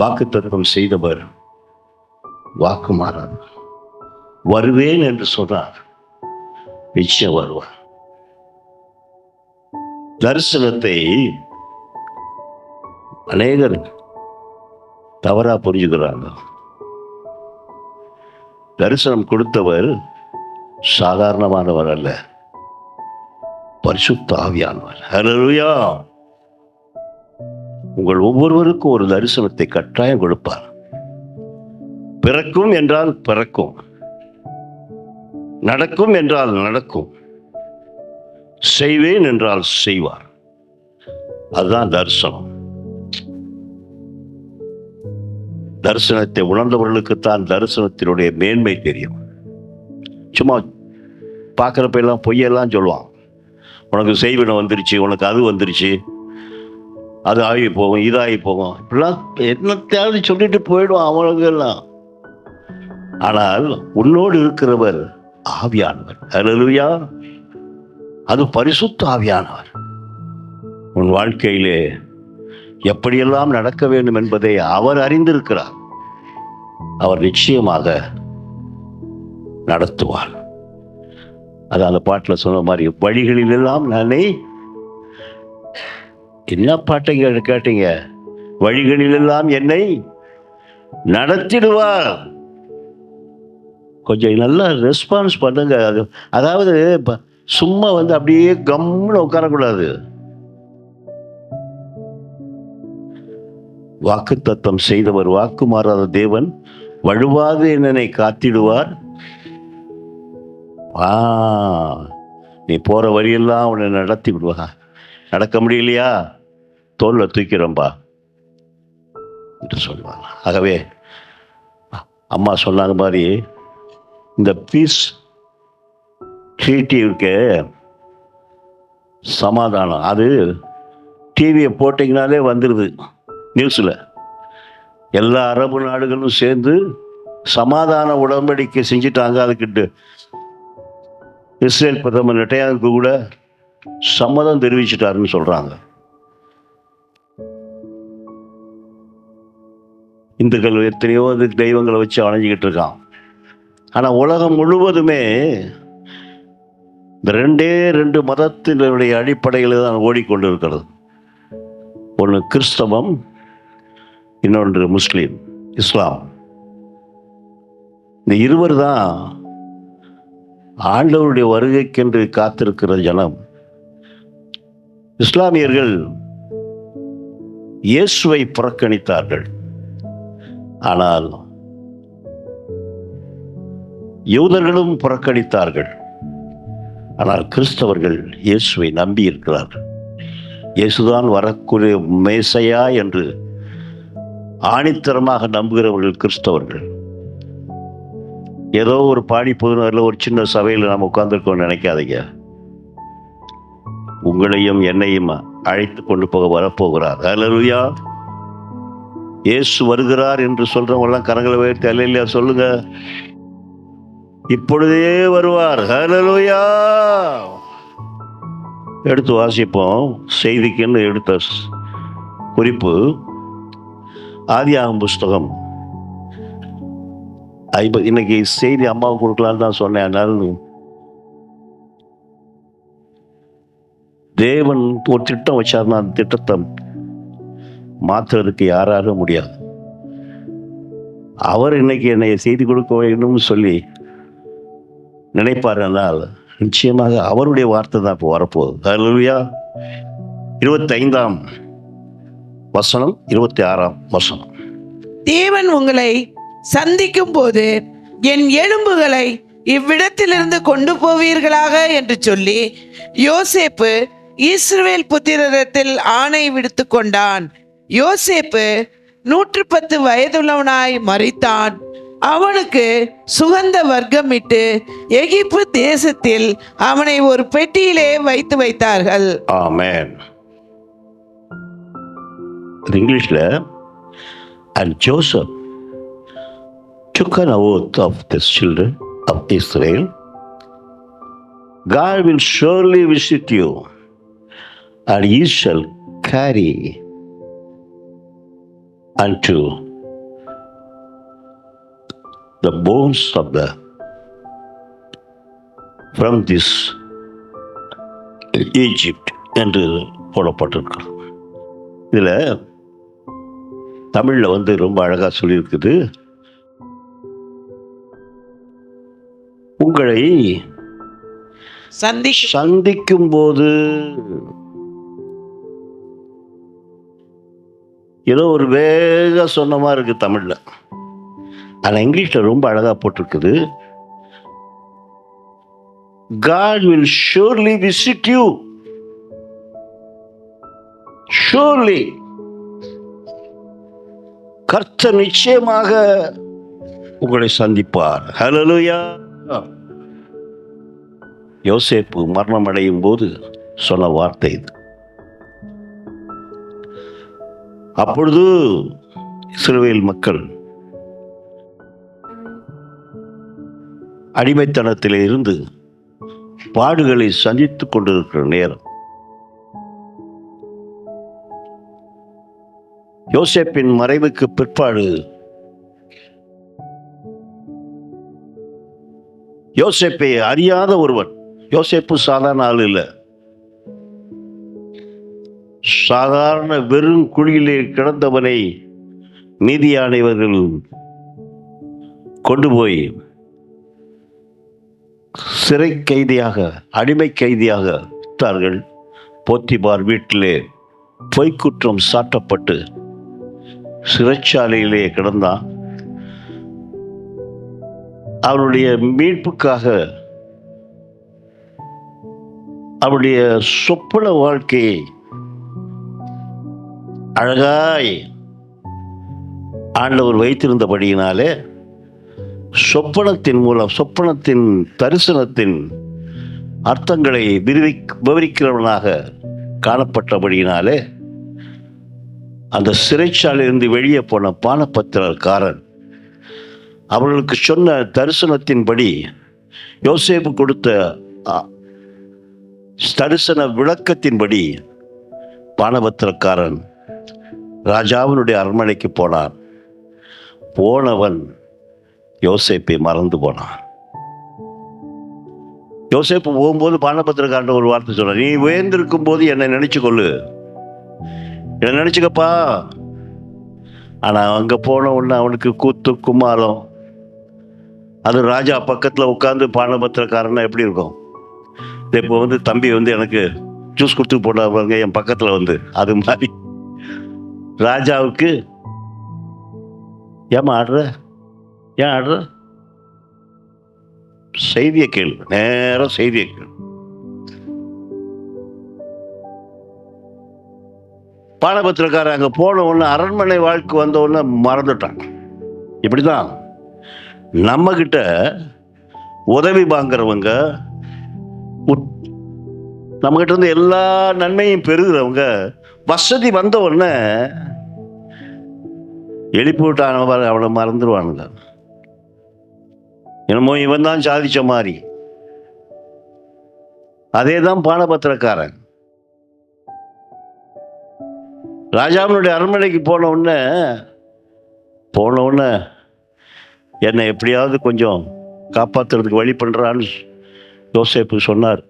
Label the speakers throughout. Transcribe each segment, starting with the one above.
Speaker 1: வாக்குத்தத்தம் செய்தவர் வாக்கு மாறார். வருவேன் என்று சொன்னார், நிச்சயம் வருவார். தரிசனத்தை அநேகர் தவறா புரிஞ்சுக்கிறாங்க. தரிசனம் கொடுத்தவர் சாதாரணமானவர் அல்ல, பரிசுத்த ஆவியானவர். ஹல்லேலூயா. உங்கள் ஒவ்வொருவருக்கும் ஒரு தரிசனத்தை கட்டாயம் கொடுப்பார். பிறக்கும் என்றால் பிறக்கும், நடக்கும் என்றால் நடக்கும், செய்வேன் என்றால் செய்வார். அதுதான் தரிசனம். தரிசனத்தை உணர்ந்தவர்களுக்குத்தான் தரிசனத்தினுடைய மேன்மை தெரியும். சும்மா பார்க்குறப்ப எல்லாம் பொய்யெல்லாம் சொல்லுவான். உனக்கு செய்வினை வந்துருச்சு, உனக்கு அது வந்துருச்சு, அது ஆகி போகும், இதாகி போகும், இப்படிலாம் என்னத்தையாவது சொல்லிட்டு போயிடுவான் அவனுக்கெல்லாம். ஆனால் உன்னோடு இருக்கிறவர் ஆவியானவர். ஹல்லேலூயா. அது பரிசுத்த ஆவியானவர். உன் வாழ்க்கையிலே எப்படியெல்லாம் நடக்க வேண்டும் என்பதை அவர் அறிந்திருக்கிறார். அவர் நிச்சயமாக நடத்துவார். அது அந்த பாட்டில் சொன்ன மாதிரி, வழிகளிலெல்லாம் நானே. என்ன பாட்டை கேட்டீங்க? வழிகளிலெல்லாம் என்னை நடத்திடுவார். கொஞ்சம் நல்லா ரெஸ்பான்ஸ் பண்ணுங்க. அதாவது சும்மா அப்படியே கம்முன்னு உட்காரக்கூடாது. வாக்கு தத்தம் செய்தவர் வாக்கு மாறாத தேவன் வழுவாது என்னை காத்திடுவார். நீ போற வழியெல்லாம் அவனை நடத்தி விடுவா. நடக்க முடியலையா, தோல்ல தூக்கிறோம்பா என்று சொல்லுவாங்க. ஆகவே அம்மா சொன்னாங்க மாதிரி இந்த பீஸ் ட்ரீட்டி இருக்க சமாதானம், அது டிவியை போட்டிங்கனாலே வந்துடுது. நியூஸில் எல்லா அரபு நாடுகளும் சேர்ந்து சமாதான உடன்படிக்கை செஞ்சுட்டாங்க. அதுக்கிட்டு இஸ்ரேல் பிரதமர் நெட்டன்யாஹூ கூட சம்மதம் தெரிவிச்சிட்டாருன்னு சொல்றாங்க. இந்துக்கள் எத்தனையோ தெய்வங்களை வச்சு அணைஞ்சிக்கிட்டு இருக்கான். ஆனால் உலகம் முழுவதுமே இந்த ரெண்டு மதத்தினுடைய அடிப்படையில் தான் ஓடிக்கொண்டு இருக்கிறது. ஒன்று கிறிஸ்தவம், இன்னொன்று முஸ்லீம், இஸ்லாம். இந்த இருவர் தான் ஆண்டவருடைய வருகைக்கென்று காத்திருக்கிற ஜனம். இஸ்லாமியர்கள் இயேசுவை புறக்கணித்தார்கள். ஆனால் யூதர்களும் புறக்கணித்தார்கள். ஆனால் கிறிஸ்தவர்கள் இயேசுவை நம்பி இருக்கிறார்கள். இயேசுதான் வரக்கூடிய மேசையா என்று ஆணித்தரமாக நம்புகிறவர்கள் கிறிஸ்தவர்கள். ஏதோ ஒரு பாடி புதுநகரில் ஒரு சின்ன சபையில் நாம் உட்கார்ந்துருக்கோம்னு நினைக்காதீங்க. உங்களையும் என்னையும் அழைத்து கொண்டு போக வரப்போகிறார். ஹல்லேலூயா. இயேசு வருகிறார் என்று சொல்றவங்கெல்லாம் கரங்களை உயர்த்தி அல்லேலூயா சொல்லுங்க. இப்பொழுதே வருவார். ஹல்லேலூயா. எடுத்து வாசிப்போம். செய்திக்குன்னு எடுத்த குறிப்பு ஆதியாகமம் புஸ்தகம் 50. இன்னைக்கு செய்தி அம்மாவுக்கு கொடுக்கலான்னு தான் சொன்னேன். அதனால தேவன் ஒரு திட்டம் வச்சார்னா அந்த திட்டத்தை மாற்றுறதுக்கு யாராலும் முடியாது. அவர் இன்னைக்கு என்னை செய்தி கொடுக்க வேணும்னு சொல்லி நினைப்பாருனால் நிச்சயமாக அவருடைய வார்த்தை தான் இப்போ வரப்போகுது. ஹல்லேலூயா. 25ஆம் வசனம், 26ஆம் வசனம்.
Speaker 2: தேவன் உங்களை சந்திக்கும் போது என் எலும்புகளை இவ்விடத்திலிருந்து கொண்டு போவீர்களாக என்று சொல்லி யோசேப்பு இஸ்ரவேல் புத்திரரிடத்தில் ஆணை விடுத்து கொண்டான். யோசேப்பு 110 வயதுள்ளவனாய் மரித்தான். அவனுக்கு சுகந்த வர்க்கமிட்டு எகிப்து தேசத்தில் அவனை ஒரு பெட்டியிலே வைத்து வைத்தார்கள்.
Speaker 1: ஆமென். இங்கிலீஷ்ல and Joseph took an oath of the children of Israel, God will surely visit you and ye shall carry unto the bones of the from this Egypt என்று போடப்பட்டிருக்கு. இதில் தமிழில் ரொம்ப அழகாக சொல்லியிருக்குது, உங்களை சந்திக்கும் போது ஏதோ ஒரு வேக சொன்ன மாதிரி இருக்கு தமிழ்ல, ஆனா இங்கிலீஷ்ல ரொம்ப அழகா போட்டிருக்குது, God will surely visit you. Surely. கர்த்தர் நிச்சயமாக உங்களை சந்திப்பார். ஹல்லேலூயா. யோசேப்பு மரணம் அடையும் போது சொன்ன வார்த்தை இது. அப்பொழுது இஸ்ரவேல் மக்கள் அடிமைத்தனத்திலே இருந்து பாடுகளை சந்தித்துக் கொண்டிருக்கிற நேரம், யோசேப்பின் மறைவுக்கு பிற்பாடு யோசேப்பை அறியாத ஒருவன், யோசேப்பு சாதாரண ஆள் இல்லை, சாதாரண வெறும் குழியிலே கிடந்தவனை நீதியானவர்கள் கொண்டு போய் சிறை கைதியாக, அடிமை கைதியாக விட்டார்கள். போத்திபார் வீட்டிலே பொய்க்குற்றம் சாட்டப்பட்டு சிறைச்சாலையிலே கிடந்தான். அவனுடைய மீட்புக்காக அவருடைய சொப்பன வாழ்க்கையை அழகாய் ஆண்டவர் வைத்திருந்தபடியினாலே சொப்பனத்தின் மூலம், சொப்பனத்தின் தரிசனத்தின் அர்த்தங்களை விவரிக்கிறவனாக காணப்பட்டபடியினாலே அந்த சிறைச்சாலையிலிருந்து வெளியே போன பானபத்திரக்காரன் அவர்களுக்கு சொன்ன தரிசனத்தின்படி, யோசேப்பு கொடுத்த தரிசன விளக்கத்தின்படி பானபத்திரக்காரன் ராஜாவினுடைய அரண்மனைக்கு போனான். போனவன் யோசேப்பை மறந்து போனான். யோசேப்பு போகும்போது பானபத்திரக்காரன் ஒரு வார்த்தை சொல்ற, நீ உயர்ந்திருக்கும் போது என்னை நினைச்சு கொள்ளு, என்னை நினைச்சுக்கப்பா. ஆனா அங்க போன உடனே அவனுக்கு கூத்து குமாரம். அது ராஜா பக்கத்துல உட்கார்ந்து பானபத்திரக்காரன்னா எப்படி இருக்கும்? இப்போ தம்பி எனக்கு ஜூஸ் கொடுத்து போட்டாங்க என் பக்கத்துல அது மாதிரி ராஜாவுக்கு ஏமா ஆடுற, ஏன் ஆடுற, செய்தியை கேளு, நேரம் செய்தியை கேளு. பானபத்திரக்காரன் அங்க போன உடனே அரண்மனை வாழ்க்கை வந்த உடனே மறந்துட்டான். இப்படிதான் நம்ம கிட்ட உதவி வாங்குறவங்க, நம்ம கிட்ட இருந்து எல்லா நன்மையும் பெறுகிறவங்க, வசதி வந்த உடனே எழுப்பி விட்டான அவனை மறந்துடுவானுங்க. என்னமோ இவன் தான் சாதிச்ச மாதிரி. அதே தான் பானபத்திரக்காரன் ராஜாவினுடைய அரண்மனைக்கு போன உடனே என்னை எப்படியாவது கொஞ்சம் காப்பாற்றுறதுக்கு வழி பண்றான்னு யோசேப்பு சொன்னார்.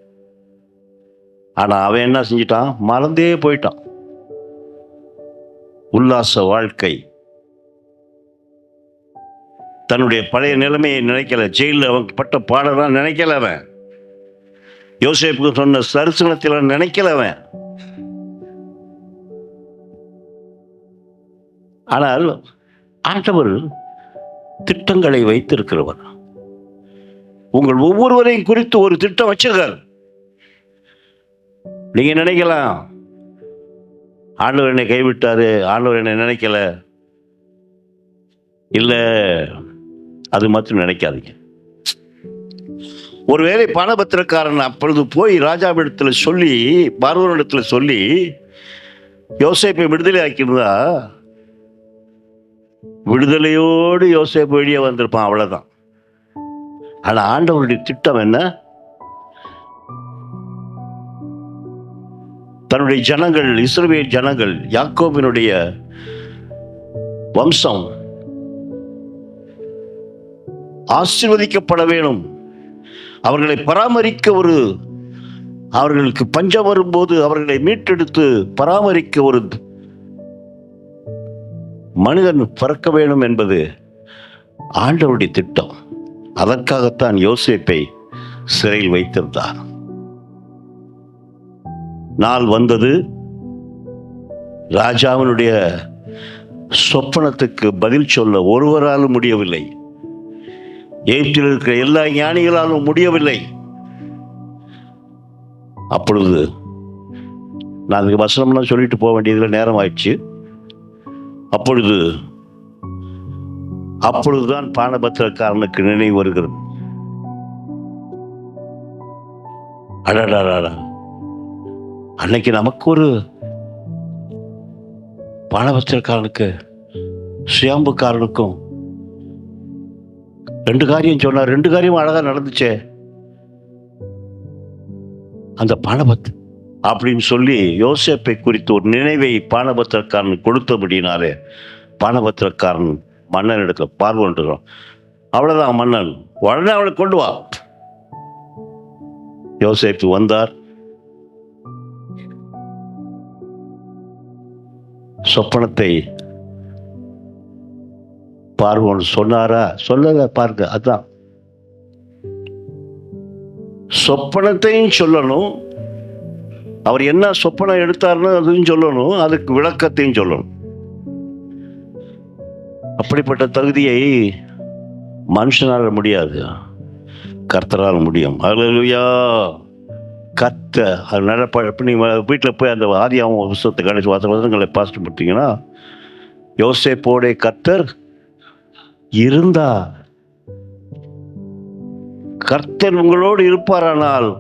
Speaker 1: ஆனா அவன் என்ன செஞ்சிட்டான்? மறந்தே போயிட்டான். உல்லாச வாழ்க்கை, தன்னுடைய பழைய நிலைமையை நினைக்கல, ஜெயிலில் அவன் பட்ட பாடலாம் நினைக்கல, அவன் யோசேப்புக்கு சொன்ன தரிசனத்தில் நினைக்கல அவன். ஆனால் ஆண்டவர் திட்டங்களை வைத்திருக்கிறவர். உங்கள் ஒவ்வொருவரையும் குறித்து ஒரு திட்டம் வச்சிருக்கார். நீங்க நினைக்கலாம், ஆண்டவர் என்னை கைவிட்டாரு, ஆண்டவர் என்னை நினைக்கல. இல்ல, அது மட்டும் நினைக்காதீங்க. ஒருவேளை பானபத்திரக்காரன் அப்பொழுது போய் ராஜாவிடத்துல சொல்லி, பார்வோனிடத்துல சொல்லி யோசேப்பை விடுதலை ஆக்கியிருந்தா, விடுதலையோடு யோசேப்பு வெளியே வந்திருப்பான், அவ்வளவுதான். ஆனா ஆண்டவருடைய திட்டம் என்ன? தன்னுடைய ஜனங்கள், இஸ்ரவேல் ஜனங்கள், யாக்கோபினுடைய வம்சம் ஆசீர்வதிக்கப்பட வேணும். அவர்களை பராமரிக்க அவர்களுக்கு பஞ்சம் வரும்போது அவர்களை மீட்டெடுத்து பராமரிக்க ஒரு மனிதன் பிறக்க வேண்டும் என்பது ஆண்டவருடைய திட்டம். அதற்காகத்தான் யோசேப்பை சிறையில் வைத்திருந்தார். நாள் வந்தது. ராஜாவினுடைய சொப்பனத்துக்கு பதில் சொல்ல ஒருவராலும் முடியவில்லை. எகிப்தில் இருக்கிற எல்லா ஞானிகளாலும் முடியவில்லை. அப்பொழுது நான் அதுக்கு வசனம்லாம் சொல்லிட்டு போக வேண்டியதில் நேரம் ஆயிடுச்சு. அப்பொழுதுதான் பானபத்திரக்காரனுக்கு நினைவு வருகிறது. அடடா, அன்னைக்கு நமக்கு ஒரு பானபத்திரக்காரனுக்கு சுயாம்புக்காரனுக்கும் 2 காரியம் சொன்னார். 2 காரியம் அழகா நடந்துச்சே. அந்த பானபத் அப்படின்னு சொல்லி யோசேப்பை குறித்து ஒரு நினைவை பானபத்திரக்காரன் கொடுத்தபடினாலே பானபத்திரக்காரன் மன்னன் இடத்துல பார்வோன்றான். அவ்வளவுதான், மன்னன் உடனே அவளை கொண்டு வா. யோசேப்பு வந்தார். சொப்பனத்தை பார்வோன் சொன்னாரா சொல்லல பாருங்க. அதான் சொப்பனத்தையும் சொல்லணும், அவர் என்ன சொப்பனம் எடுத்தார்னு அதையும் சொல்லணும், அதுக்கு விளக்கத்தையும் சொல்லணும். அப்படிப்பட்ட தகுதியை மனுஷனால முடியாது, கர்த்தரால் முடியும். அல்லேலூயா. அது நடப்ப நீங்கள் வீட்டில் போய் அந்த ஆதியாகம புத்தகத்தை கடைசி வசனங்களை பாஸ்ட் பண்ணிட்டீங்கன்னா, யோசேப்போடைய கர்த்தர் இருந்தார். கர்த்தர் உங்களோடு இருப்பாரானால்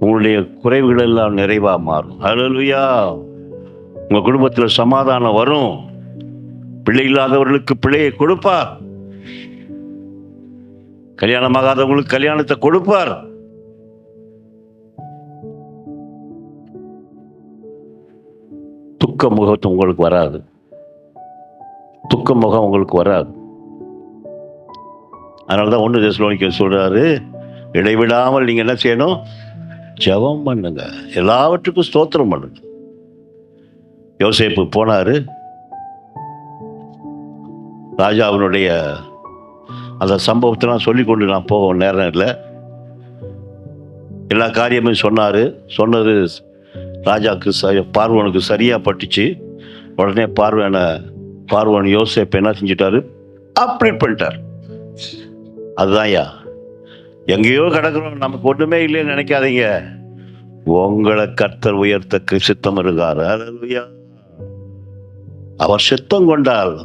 Speaker 1: உங்களுடைய குறைவுகள் எல்லாம் நிறைவா மாறும். அல்லேலூயா. உங்க குடும்பத்தில் சமாதானம் வரும். பிள்ளை இல்லாதவர்களுக்கு பிள்ளையை கொடுப்பார். கல்யாணமாகாதவங்களுக்கு கல்யாணத்தை கொடுப்பார். துக்க முகத்து உங்களுக்கு வராது. துக்க முகம் உங்களுக்கு வராது. அதனாலதான் 1 தெசலோனிக்கேயர் சொல்றாரு, இடைவிடாமல் நீங்க என்ன செய்யணும்? ஜெபம் பண்ணுங்க, எல்லாவற்றுக்கும் ஸ்தோத்திரம் பண்ணுங்க. யோசேப்பு போனாரு. ராஜாவினுடைய அந்த சம்பவத்தெல்லாம் சொல்லி கொண்டு நான் போக நேரம் இல்லை. எல்லா காரியமும் சொன்னது ராஜாவுக்கு பார்வோனுக்கு சரியா பட்டுச்சு. உடனே பார்வோன் யோசேப்பு என்ன செஞ்சிட்டாரு? அப்டேட் பண்ணிட்டார். அதுதான் எங்கேயோ கிடக்கிறோம், நமக்கு ஒண்ணுமே இல்லைன்னு நினைக்காதீங்க. உங்களை கர்த்தர் உயர்த்த சித்தம் இருக்காரு. அவர் சித்தம் கொண்டால்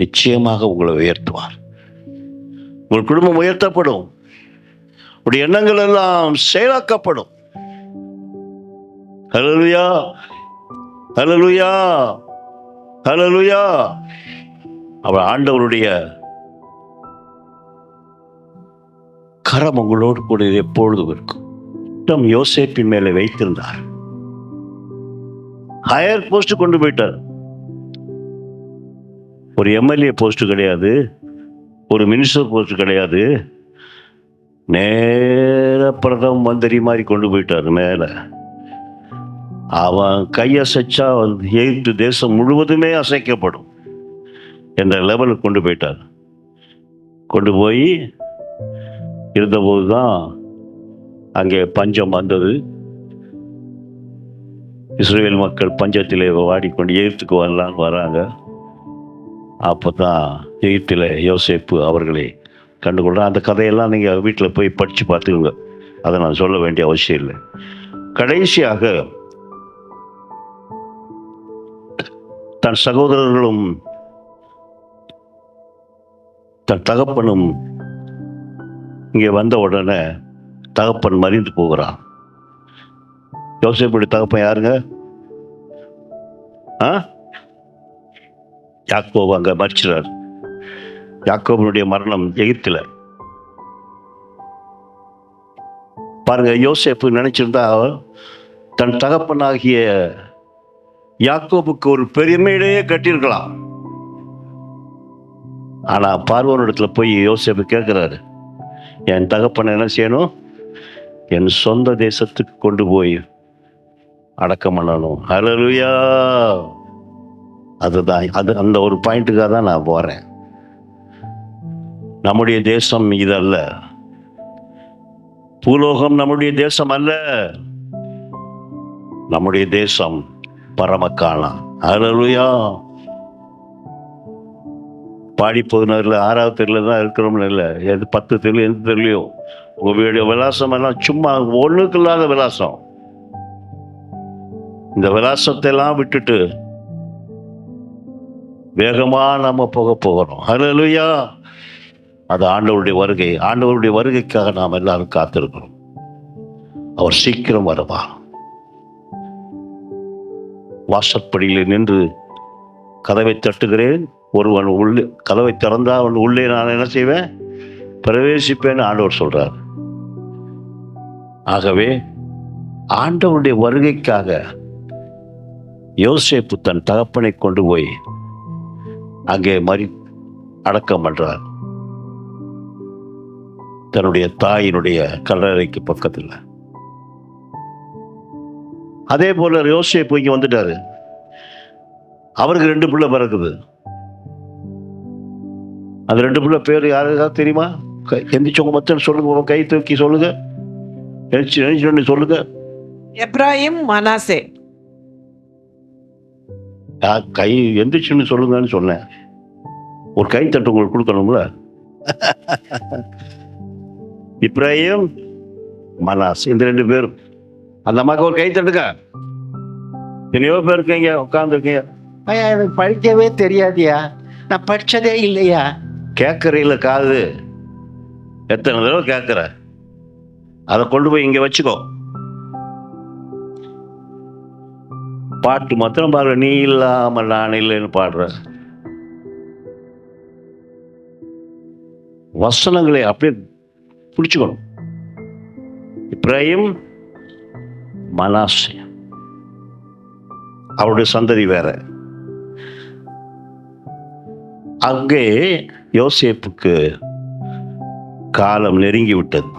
Speaker 1: நிச்சயமாக உங்களை உயர்த்துவார். உங்கள் குடும்பம் உயர்த்தப்படும். உடைய எண்ணங்கள் எல்லாம் செயலாக்கப்படும். ஹல்லேலூயா, ஹல்லேலூயா, ஹல்லேலூயா. அவர் ஆண்டவருடைய கரம் உங்களோடு கூட எப்பொழுதும் இருக்கும். யோசேப்பின் மேலே வைத்திருந்தார். ஹையர் போஸ்ட் கொண்டு போயிட்டார். ஒரு எம்எல்ஏ போஸ்ட் கிடையாது, ஒரு மினிஸ்டர் போஸ்ட் கிடையாது. நேர பிரதம மந்திரி மாதிரி கொண்டு போயிட்டார். மேல அவன் கையசைச்சா எகிப்து தேசம் முழுவதுமே அசைக்கப்படும் என்ற லெவலுக்கு கொண்டு போயிட்டார். கொண்டு போய் இருந்தபோது தான் அங்கே பஞ்சம் வந்தது. இஸ்ரேல் மக்கள் பஞ்சத்திலே வாடிக்கொண்டு எகிப்துக்கு வரலான்னு வராங்க. அப்போ தான் எகிப்தில் யோசேப்பு அவர்களை கண்டுகொள்கிறார். அந்த கதையெல்லாம் நீங்கள் வீட்டில் போய் படித்து பார்த்துக்கோங்க, அதை நான் சொல்ல வேண்டிய அவசியம் இல்லை. கடைசியாக தன் சகோதரர்களும் தன் தகப்பனும் இங்கே வந்த உடனே தகப்பன் மறிந்து போகிறான். யோசேப்புடைய தகப்பன் யாருங்க? யாக்கோபு அங்க மறிச்சிறார். யாக்கோபனுடைய மரணம் எகிப்தில. பாருங்க, யோசேப்பு நினைச்சிருந்தா தன் தகப்பனாகிய யாக்கோபுக்கு ஒரு பெருமையிலேயே கட்டியிருக்கலாம். ஆனா பார்வோனிடத்துல போய் யோசேப்பு கேட்கிறாரு, என் தகப்பனை என்ன செய்யணும்? என் சொந்த தேசத்துக்கு கொண்டு போய் அடக்கம் பண்ணணும். ஹல்லேலூயா. அதுதான், அந்த ஒரு பாயிண்ட்டுக்காக தான் நான் போறேன். நம்முடைய தேசம் இதல்ல, பூலோகம் நம்முடைய தேசம் அல்ல. நம்முடைய தேசம் பரமக்கானா. ஹல்லேலூயா. பாடி பதினாறுல 6வது தெருல தான் இருக்கிறோம்னு இல்லை, 10 தெரு எந்த தெருலையோ உங்க வீடு விலாசம் எல்லாம் சும்மா ஒண்ணுக்கு இல்லாத விலாசம். இந்த விலாசத்தை எல்லாம் விட்டுட்டு வேகமா நம்ம போகிறோம். ஹல்லேலூயா. அது ஆண்டவருடைய வருகை. ஆண்டவருடைய வருகைக்காக நாம் எல்லாரும் காத்திருக்கிறோம். அவர் சீக்கிரம் வருவார். வாசற்படியில் நின்று கதவை தட்டுகிறேன், ஒருவன் உள்ளே கதவை திறந்தா அவன் உள்ளே நான் என்ன செய்வேன்? பிரவேசிப்பேன்னு ஆண்டவர் சொல்றார். ஆகவே ஆண்டவருடைய வருகைக்காக யோசேப்பு தன் தகப்பனை கொண்டு போய் அங்கே அடக்கம் பண்றார், தன்னுடைய தாயினுடைய கல்லறைக்கு பக்கத்தில். அதே போல யோசேப்பு இங்க வந்துட்டாரு. அவருக்கு 2 பிள்ளை பிறக்குது. அந்த 2 பிள்ளை பேர் யாருக்காவது தெரியுமா? எந்திரிச்சவங்க மத்தன்னு சொல்லுங்க, கை தூக்கி சொல்லுங்க, எழுச்சி சொல்லுங்க.
Speaker 2: எப்ராயிம், மனாசே.
Speaker 1: கை எந்திரிச்சுன்னு சொல்லுங்கன்னு சொன்னேன். ஒரு கை தட்டு உங்களுக்கு கொடுக்கணும்ல. இப்ராஹிம், மனாஸ், இந்த 2 பேரும். அந்த அம்மாவுக்கு ஒரு கை தட்டுங்க. எத்தனையோ பேர் இருக்கீங்க, உட்காந்துருக்கீங்க. ஐயா எனக்கு படிக்கவே தெரியாதியா, நான் படிச்சதே இல்லையா. கேட்கறீங்கள காது, எத்தனை தடவை கேட்கற? அதை கொண்டு போய் இங்க வச்சுக்கோ. பாட்டு மாத்திரம் பாடுற, நீ இல்லாம நான் இல்லைன்னு பாடுற. வசனங்களை அப்படியே பிடிச்சுக்கணும். இப்ராஹிம், மனாசே, அவருடைய சந்ததி வேற. அங்கே யோசேப்புக்கு காலம் நெருங்கி விட்டது.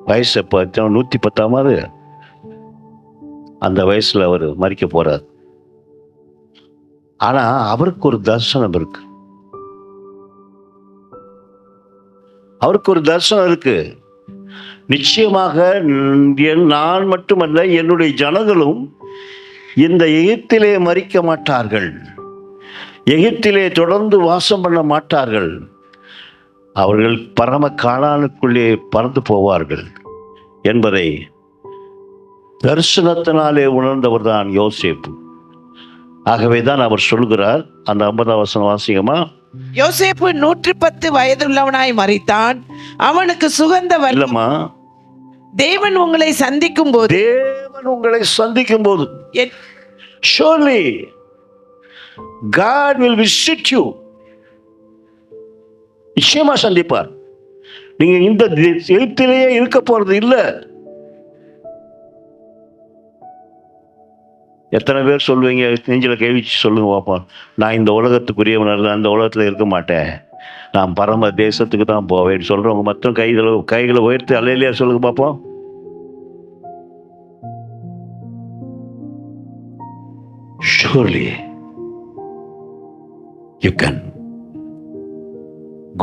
Speaker 1: வயசு 110ஆவது அந்த வயசுல அவர் மரிக்க போறார். ஆனா அவருக்கு ஒரு தரிசனம் இருக்கு. அவருக்கு ஒரு தரிசனம் இருக்கு. நிச்சயமாக நான் மட்டுமல்ல, என்னுடைய ஜனங்களும் இந்த எகிப்திலே மரிக்க மாட்டார்கள், எகிப்திலே தொடர்ந்து வாசம் பண்ண மாட்டார்கள், அவர்கள் பரம கானானுக்குள்ளே பறந்து போவார்கள் என்பதை தரிசனத்தினாலே உணர்ந்தவர் தான் யோசேப்பு. ஆகவேதான் அவர் சொல்கிறார், அந்த 50ஆம் வசனம் வாசிக்கமா.
Speaker 2: யோசேப்பு 110 வயதுள்ளவனாய் மரித்தான். அவனுக்கு சுகந்த
Speaker 1: இல்லம்மா,
Speaker 2: தேவன் உங்களை சந்திக்கும் போது,
Speaker 1: தேவன் உங்களை சந்திக்கும் போது, surely God will visit you. நிச்சயமா சந்திப்பார். நீங்க இந்த எழுத்திலேயே இருக்க போறது இல்ல. எத்தனை பேர் சொல்லுவீங்க, நெஞ்சில கேள்விச்சு சொல்லுங்க பாப்போம், நான் இந்த உலகத்துக்குரியவன் அல்ல, அந்த உலகத்துல இருக்க மாட்டேன், நான் பரம தேசத்துக்கு தான் போவேன் சொல்றவங்க மட்டும் கைகளை உயர்த்தி அல்லையா சொல்லுங்க பாப்போம். Surely you can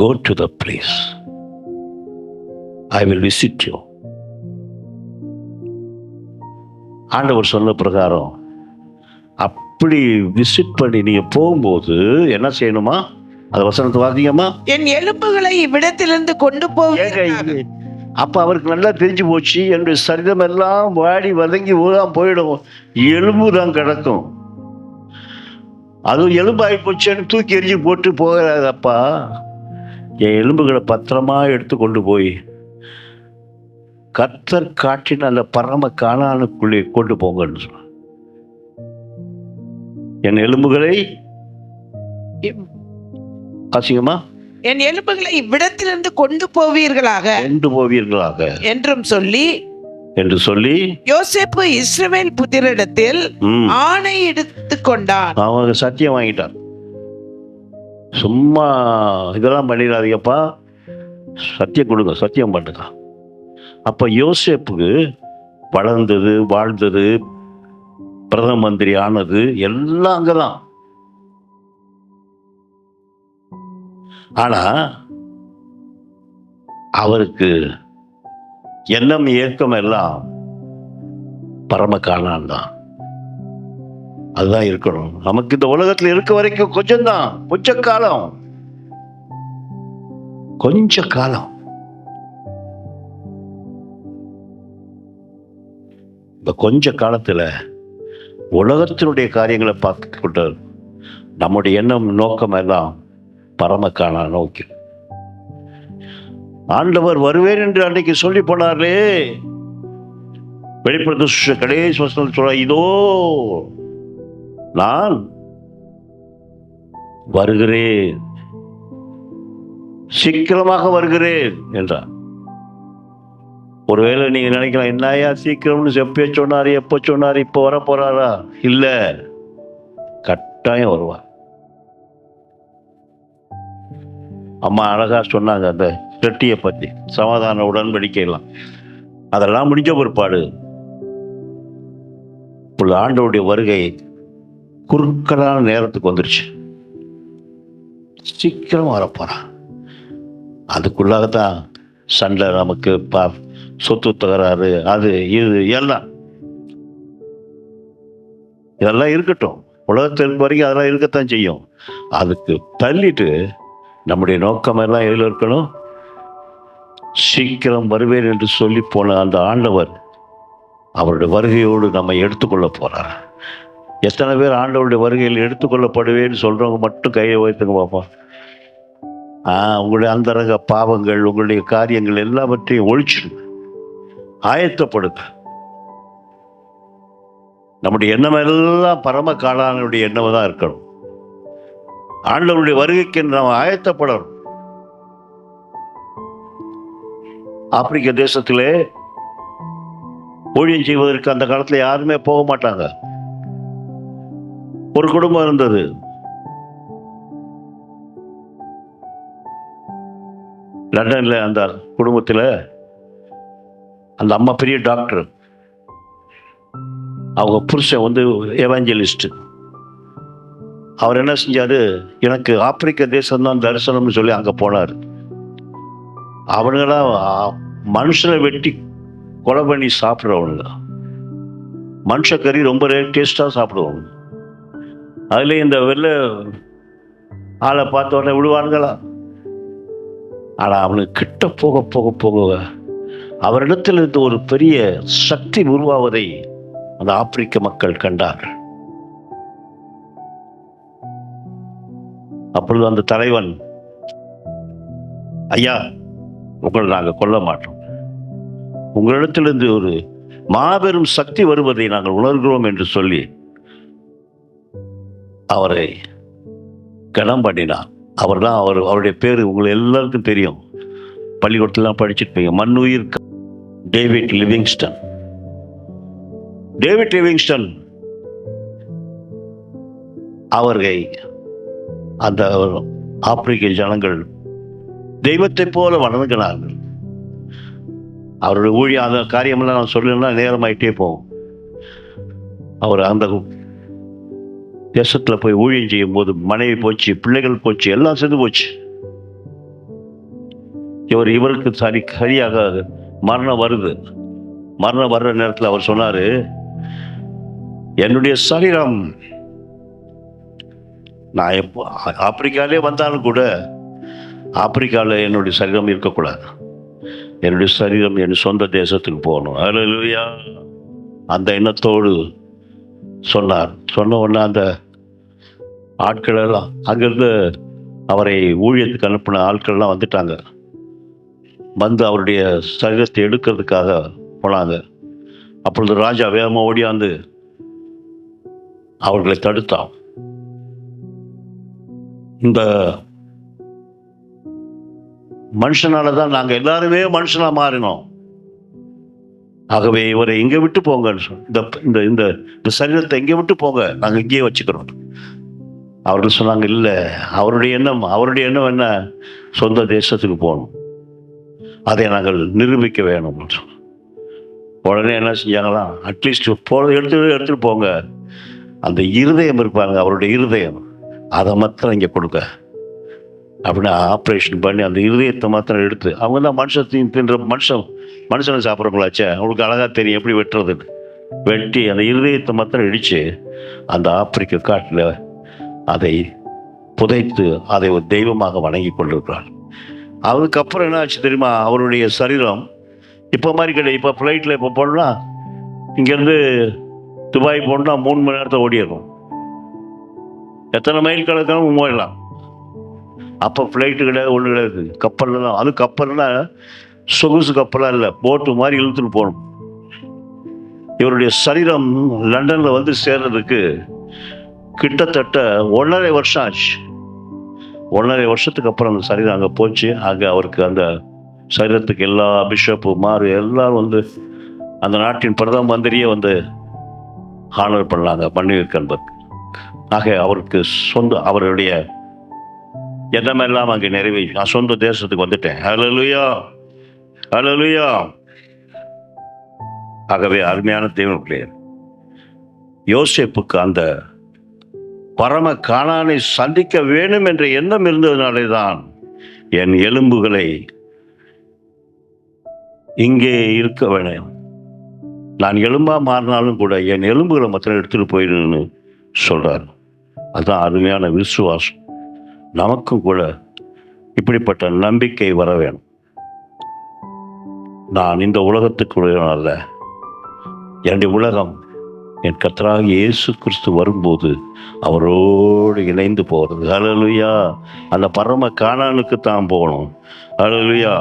Speaker 1: go to the place. I will visit you. ஆண்டவர் சொன்ன பிரகாரம் அப்படி விசிட் பண்ணி நீங்க போகும்போது என்ன செய்யணுமா? அது வசனத்தை வாசிங்கம்மா.
Speaker 2: என் எலும்புகளை இவ்விடத்திலிருந்து கொண்டு போவீர்கள்.
Speaker 1: அப்ப அவருக்கு நல்லா தெரிஞ்சு போச்சு, என்னுடைய சரீரம் எல்லாம் வாடி வதங்கி ஊதாம் போயிடும், எலும்பு தான் கிடக்கும். அதுவும் எலும்பு ஆகி போச்சுன்னு தூக்கி எரிஞ்சு போட்டு போகிறாதப்பா, என் எலும்புகளை பத்திரமா எடுத்து கொண்டு போய் கர்த்தர் காட்டின அந்த பரம கானானுக்குள்ளே கொண்டு போங்கன்னு சொன்ன. என் எலும்புகளை ஆசிங்கம்மா,
Speaker 2: என் எலும்புகளை இவ்விடத்திலிருந்து கொண்டு போவீர்களாக
Speaker 1: என்று சொல்லி
Speaker 2: யோசேப்பு இஸ்ரவேல் புத்திரிடத்தில் ஆணை எடுத்துக் கொண்டான்.
Speaker 1: அவங்க சத்தியம் வாங்கிட்டான். சும்மா இதெல்லாம் பண்ணிடாதீங்கப்பா, சத்தியம் கொடுங்க, சத்தியம் பண்ணுங்க. அப்போ யோசேப்புக்கு வளர்ந்தது, வாழ்ந்தது, பிரதம மந்திரி ஆனது எல்லாம் அங்கதான். ஆனா அவருக்கு எண்ணம் ஏக்கம் எல்லாம் பரம காணான் தான். அதுதான் இருக்கணும். நமக்கு இந்த உலகத்துல இருக்க வரைக்கும் கொஞ்சம்தான், கொஞ்ச காலம், கொஞ்ச காலம். இந்த கொஞ்ச காலத்துல உலகத்தினுடைய காரியங்களை பார்த்து கொண்டு நம்முடைய எண்ணம் நோக்கம் எல்லாம் பரம காணா நோக்கி. ஆண்டவர் வருவேன் என்று அன்றைக்கு சொல்லி போனார்களே, வெளிப்படுத்த கடைசி வசனத்தில் சொல்ற, இதோ நான் வருகிறேன், சீக்கிரமாக வருகிறேன் என்றார். ஒருவேளை நீங்க நினைக்கலாம், என்னையா சீக்கிரம்னு எப்போ சொன்னாரு, எப்போ சொன்னாரு, இப்போ வர போறாரா? இல்ல, கட்டாயம் வருவார். அம்மா அழகா சொன்னாங்க அந்த ரெட்டியை பத்தி, சமாதான உடன்படிக்கைலாம். அதெல்லாம் முடிஞ்ச பிற்பாடு ஆண்டவருடைய வருகை குறுக்கலான நேரத்துக்கு வந்துருச்சு. சீக்கிரம் வரப்போறான். அதுக்குள்ளாகத்தான் சண்டை, நமக்கு சொத்து தகராறு, அது இது எல்லாம் இதெல்லாம் இருக்கட்டும். உலகத்திற்கு வரைக்கும் அதெல்லாம் இருக்கத்தான் செய்யும். அதுக்கு தள்ளிட்டு நம்முடைய நோக்கம் எல்லாம் எதில் இருக்கணும்? சீக்கிரம் வருவேன் என்று சொல்லி போன அந்த ஆண்டவர் அவருடைய வருகையோடு நம்ம எடுத்துக்கொள்ள போறார். எத்தனை பேர் ஆண்டவருடைய வருகையில் எடுத்துக்கொள்ளப்படுவேன்னு சொல்றவங்க மட்டும் கையை வைத்துங்க பார்ப்போம். உங்களுடைய அந்தரங்க பாவங்கள், உங்களுடைய காரியங்கள் எல்லாவற்றையும் ஒழிச்சிடுங்க, ஆயத்தப்படுங்க. நம்முடைய எண்ணம் எல்லாம் பரம காலானுடைய எண்ணம் தான் இருக்கணும். ஆண்டவருடைய வருகைக்கு நாம் ஆயத்தப்படணும். ஆப்பிரிக்க தேசத்திலே ஊழியம் செய்வதற்கு அந்த காலத்துல யாருமே போக மாட்டாங்க. ஒரு குடும்பம் இருந்தது. லண்டன்ல அந்த குடும்பத்துல அந்த அம்மா பெரிய டாக்டர், அவங்க புருஷன் எவாஞ்சலிஸ்ட். அவர் என்ன செஞ்சாரு, எனக்கு ஆப்பிரிக்க தேசம்தான் தரிசனம்னு சொல்லி அங்க போனார். அவனுங்களாம் மனுஷனை வெட்டி கொலை பண்ணி சாப்பிட்றவனுங்க, மனுஷக்கறி ரொம்ப டேஸ்டா சாப்பிடுவாங்க. அதுல இந்த வெள்ளை ஆளை பார்த்த உடனே விடுவானுங்களா? ஆனா அவனுக்கு கிட்ட போக போக போக அவரிடத்தில் இருந்து ஒரு பெரிய சக்தி உருவாவதை அந்த ஆப்பிரிக்க மக்கள் கண்டார்கள். அப்பொழுது அந்த தலைவன், ஐயா, உங்களை நாங்கள் கொல்ல மாட்டோம், உங்களிடத்திலிருந்து ஒரு மாபெரும் சக்தி வருவதை நாங்கள் உணர்கிறோம் என்று சொல்லி அவரை கனம் பண்ணினார். அவருடைய பேரு உங்களுக்கு எல்லாருக்கும் தெரியும், பள்ளிக்கூடத்திலாம் படிச்சிருப்பீங்க. மண்ணுயிர் டேவிட் லிவிங்ஸ்டன். டேவிட் லிவிங்ஸ்டன் அவரை அந்த ஆப்பிரிக்க ஜனங்கள் தெய்வத்தை போல வணங்கினார்கள். அவருடைய ஊழியம், அந்த காரியமெல்லாம் நான் சொல்லணும்னா நேரமாயிட்டே போகும். அவர் அந்த தேசத்துல போய் ஊழியம் செய்யும் போது மனைவி போச்சு, பிள்ளைகள் போச்சு, எல்லாம் செத்து போச்சு. இவருக்கு சரியாக மரணம் வருது. மரணம் வர்ற நேரத்தில் அவர் சொன்னாரு, என்னுடைய சரீரம், நான் எப்போ ஆப்பிரிக்காலே வந்தாலும் கூட ஆப்பிரிக்காவில் என்னுடைய சரீரம் இருக்கக்கூடாது, என்னுடைய சரீரம் என் சொந்த தேசத்துக்கு போகணும். அல்லேலூயா. அந்த எண்ணத்தோடு சொன்னார். சொன்ன உடனே அந்த ஆட்கள் எல்லாம் அங்கிருந்து அவரை ஊழியத்துக்கு அனுப்பின ஆட்கள்லாம் வந்துட்டாங்க. வந்து அவருடைய சரீரத்தை எடுக்கிறதுக்காக போனாங்க. அப்பொழுது ராஜா வேகமாக ஓடியாந்து அவர்களை தடுத்தான். இந்த மனுஷனால தான் நாங்கள் எல்லாருமே மனுஷனா மாறினோம். ஆகவே இவரை இங்க விட்டு போங்கன்னு சொல்லி, இந்த சரீரத்தை இங்கே விட்டு போங்க, நாங்கள் இங்கேயே வச்சுக்கிறோம். அவர்கள் சொன்னாங்க, இல்லை, அவருடைய எண்ணம் என்ன, சொந்த தேசத்துக்கு போகணும், அதை நாங்கள் நிரூபிக்க வேணும். உடனே என்ன செஞ்சாங்களாம், அட்லீஸ்ட் எடுத்துட்டு போங்க, அந்த இருதயம் இருப்பாங்க, அவருடைய இருதயம், அதை மாத்திரம் இங்கே கொடுக்க அப்படின்னு ஆப்ரேஷன் பண்ணி அந்த இருதயத்தை மாத்திரம் எடுத்து, அவங்க தான் மனுஷத்தையும் தின்ற மனுஷனை சாப்பிட்றவங்களாச்சே, அவங்களுக்கு அழகாக தெரியும் எப்படி வெட்டுறதுன்னு. வெட்டி அந்த இருதயத்தை மாத்திரம் இடித்து அந்த ஆப்பிரிக்க காட்டில் அதை புதைத்து அதை ஒரு தெய்வமாக வணங்கி கொண்டிருக்கிறார். அதுக்கப்புறம் என்ன ஆச்சு தெரியுமா, அவருடைய சரீரம் இப்போ மாதிரி கிடையாது. இப்போ ஃப்ளைட்டில் இப்போ போனோம்னா, இங்கேருந்து துபாய் போனோம்னா 3 மணி நேரத்தை ஓடிடும், எத்தனை மைல் கணக்கான போயிடலாம். அப்போ ஃப்ளைட்டு கிடையாது, ஒன்று கிடையாது, கப்பலில் தான். அது கப்பல்னா சொகுசு கப்பலாக இல்லை, போட்டு மாதிரி இழுத்துட்டு போகணும். இவருடைய சரீரம் லண்டனில் வந்து சேர்றதுக்கு கிட்டத்தட்ட 1.5 வருஷம் ஆச்சு. 1.5 வருஷத்துக்கு அப்புறம் அந்த சரீரம் அங்கே போச்சு. அங்கே அவருக்கு அந்த சரீரத்துக்கு எல்லா பிஷப்பு எல்லாரும் வந்து அந்த நாட்டின் பிரதம மந்திரியே வந்து ஹானர் பண்ணாங்க, மன்னிவிக்கன்பர்க். ஆக அவருக்கு அவருடைய எண்ணமெல்லாம் அங்கே நிறைவேறி நான் சொந்த தேசத்துக்கு வந்துட்டேன். ஹல்லேலூயா, ஹல்லேலூயா. ஆகவே அருமையான தேவனுடைய யோசேப்புக்கு அந்த பரம கானானை சந்திக்க வேண்டும் என்ற எண்ணம் இருந்ததுனாலே தான் என் எலும்புகளை இங்கே இருக்க வேணும், நான் எலும்பா மாறினாலும் கூட என் எலும்புகளை மாத்திரம் எடுத்துட்டு போயிடுன்னு சொல்றார். அதுதான் அருமையான விசுவாசம். நமக்கும் கூட இப்படிப்பட்ட நம்பிக்கை வர வேணும். நான் இந்த உலகத்துக்குள்ள அல்ல, என்னுடைய உலகம் என் கர்த்தராகிய இயேசு கிறிஸ்து வரும்போது அவரோடு இணைந்து போகிறது. ஹல்லேலூயா. அந்த பரம கானானுக்கு தான் போகணும். ஹல்லேலூயா.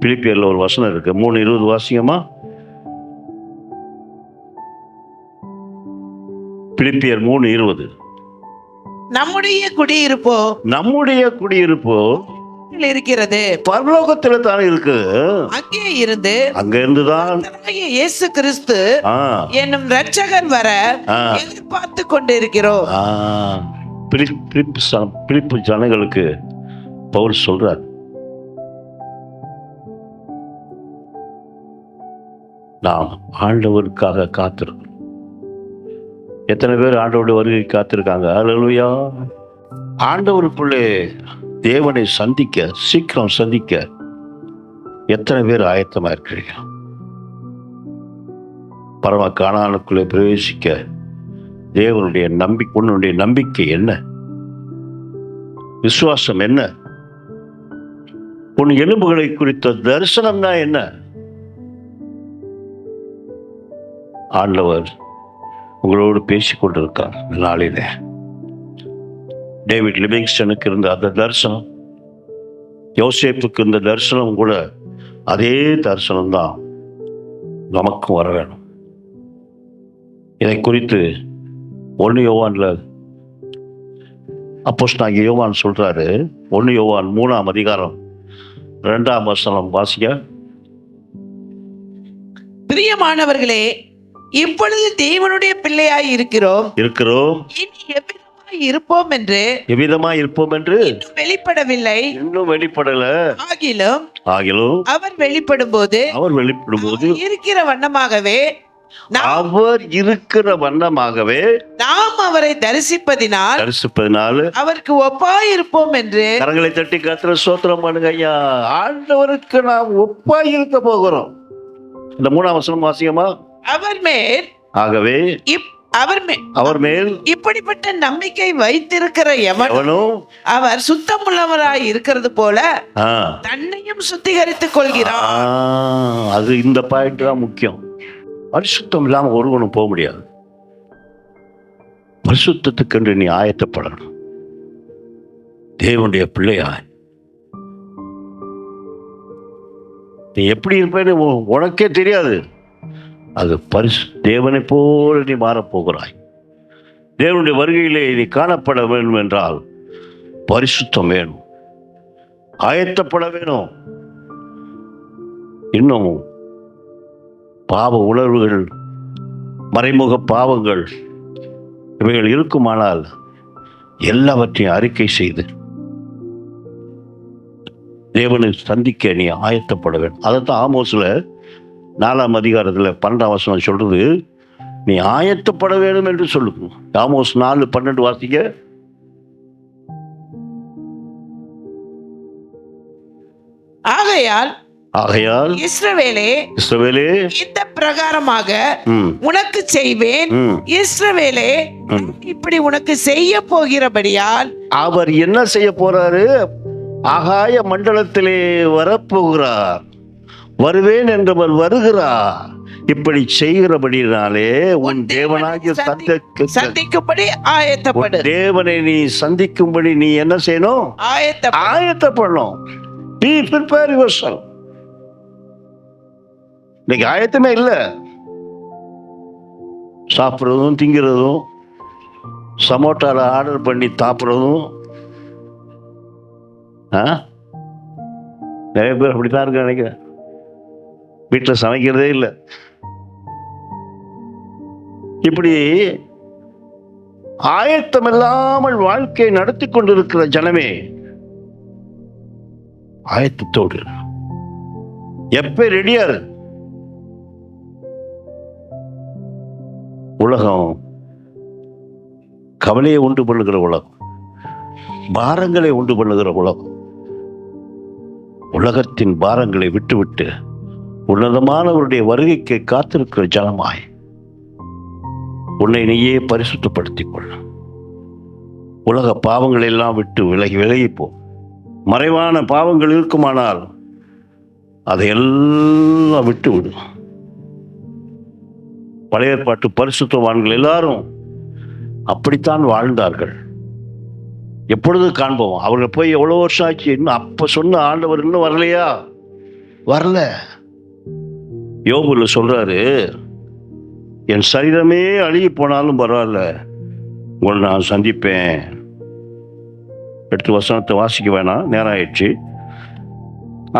Speaker 1: பிலிப்பியர்ல ஒரு வசனம் இருக்கு, 3:20 வாசிங்கம்மா. பிலிப்பியர் 3:20.
Speaker 2: நம்முடைய குடியிருப்போ இருக்கிறது,
Speaker 1: பரலோகத்துல தானே இருக்கு. அங்க இருந்துதான்
Speaker 2: இயேசு கிறிஸ்து என்னும் இரட்சகர் வர எதிர்பார்த்து கொண்டு இருக்கிறோம்.
Speaker 1: பிலிப்பு ஜனங்களுக்கு பவுல் சொல்றார், நாம் ஆண்டவருக்காக காத்திருக்கோம். எத்தனை பேர் ஆண்டவருடைய வருகை காத்திருக்காங்க? ஹல்லேலூயா. ஆண்டவருக்குள்ளே தேவனை சந்திக்க, சீக்கிரம் சந்திக்க எத்தனை பேர் ஆயத்தமா இருக்கிறீங்க? பரம கானானுக்குள்ளே பிரவேசிக்க தேவனுடைய உன்னுடைய நம்பிக்கை என்ன? விசுவாசம் என்ன? உன் எலும்புகளை குறித்த தரிசனம் தான் என்ன? ஆண்டவர் உங்களோடு பேசிக் கொண்டிருக்கார். நாளிலே டேவிட் லிவிங்ஸ்டனுக்கு இருந்த அந்த தரிசனம், யோசேப்புக்கு இருந்த தரிசனம் கூட அதே தரிசனம் தான் நமக்கும் வர வேணும். இதை குறித்து 1 யோவான்ல அப்போஸ்தலனாகிய யோவான் சொல்றாரு. 1 யோவான் 3ஆம் அதிகாரம் 2ஆம் வசனம் வாசிக்க.
Speaker 2: பிரியமானவர்களே, இப்பொழுது தேவனுடைய பிள்ளையாய் இருக்கிறோம். இனி எவ்விதமாய் இருப்போம் என்று வெளிப்படவில்லை, இன்னும் வெளிப்படல. ஆகிலும் அவர் வெளிப்படும் போது இருக்கிற வண்ணமாகவே நாம் அவரை தரிசிப்பதினால் அவருக்கு ஒப்பாய் இருப்போம் என்று.
Speaker 1: கரங்களை தட்டி கர்த்தரை ஸ்தோத்திரம் பண்ணுங்க ஐயா. ஆண்டவருக்கு நாம் ஒப்பாய் இருக்க போகிறோம். இந்த 3ஆம் வசனம் வாசியமா.
Speaker 2: அவர் மேல் இப்படிப்பட்ட நம்பிக்கை வைத்திருக்கிற எவனும் அவர் சுத்தமுள்ளவராய் இருக்கிறது போல தன்னையும் சுத்திகரித்துக் கொள்கிறார்.
Speaker 1: அது இந்த பாயிண்ட் தான் முக்கியம். பரிசுத்தம் இல்லாம ஒருவனும் போக முடியாது. பரிசுத்தத்துக்கென்று நீ ஆயத்தப்படணும். தேவனுடைய பிள்ளையாய் நீ எப்படி இருப்பேன்னு உனக்கே தெரியாது. அது தேவனை போல நீ மாறப்போகிறாய். தேவனுடைய வருகையிலே நீ காணப்பட வேண்டும் என்றால் பரிசுத்தம் வேணும், ஆயத்தப்பட வேணும். இன்னும் பாவ உணர்வுகள், மறைமுக பாவங்கள் இவைகள் இருக்குமானால் எல்லாவற்றையும் அறிக்கை செய்து தேவனை சந்திக்க நீ ஆயத்தப்பட வேண்டும். அதைத்தான் ஆமோஸ்ல 4ஆம் அதிகாரத்தில் 12ஆம் வசனம் சொல்றது, நீ ஆயத்தப்பட வேண்டும் என்று சொல்லுங்க. ஆமோஸ் 4:12 வாசிக்க.
Speaker 2: ஆகையால் இஸ்ரவேலே இந்த பிரகாரமாக உனக்கு செய்வேன். இஸ்ரவேலே, இப்படி உனக்கு செய்ய போகிறபடியால்
Speaker 1: அவர் என்ன செய்ய போறாரு? ஆகாய மண்டலத்திலே வரப்போகிறார். வருவேன் என்றவர் வருகிறார். இப்படி செய்கிறபடினாலே உன் தேவனாகிய
Speaker 2: சந்திக்கும்படி ஆயத்தப்படு.
Speaker 1: தேவனை நீ சந்திக்கும்படி நீ என்ன செய்யணும்? ஆயத்தப்படணும். Be prepare yourself. இன்னைக்கு ஆயத்தமே இல்லை. சாப்பிட்றதும் திங்கிறதும் சமோட்டால ஆர்டர் பண்ணி சாப்பிட்றதும் நிறைய பேர் அப்படித்தான் இருக்கு நினைக்கிறேன். வீட்டில் சமைக்கிறதே இல்லை. இப்படி ஆயத்தம் இல்லாமல் வாழ்க்கையை நடத்தி கொண்டிருக்கிற ஜனமே, ஆயத்தத்தோடு எப்ப ரெடியாரு? உலகம் கவலையை உண்டு பண்ணுகிற உலகம், பாரங்களை உண்டு பண்ணுகிற உலகம். உலகத்தின் பாரங்களை விட்டுவிட்டு உன்னதமானவருடைய வருகைக்கு காத்திருக்கிற ஜனமாய் உன்னை நீயே பரிசுத்தப்படுத்திக் கொள்ள. உலக பாவங்களை எல்லாம் விட்டு விலகிப்போ. மறைவான பாவங்கள் இருக்குமானால் அதையெல்லாம் விட்டு விடும். பழைய ஏற்பாட்டு பரிசுத்தவான்கள் எல்லாரும் அப்படித்தான் வாழ்ந்தார்கள். எப்பொழுது காண்போம்? அவர்கள் போய் எவ்வளவு வருஷம் ஆச்சு, இன்னும் அப்ப சொன்ன ஆண்டவர் இன்னும் வரலையா? வரல. யோபுல சொல்றாரு, என் சரீரமே அழுகி போனாலும் பரவாயில்ல, உங்களை நான் சந்திப்பேன். எடுத்து வசனத்தை வாசிக்க வேணாம், நேரம் ஆயிடுச்சு.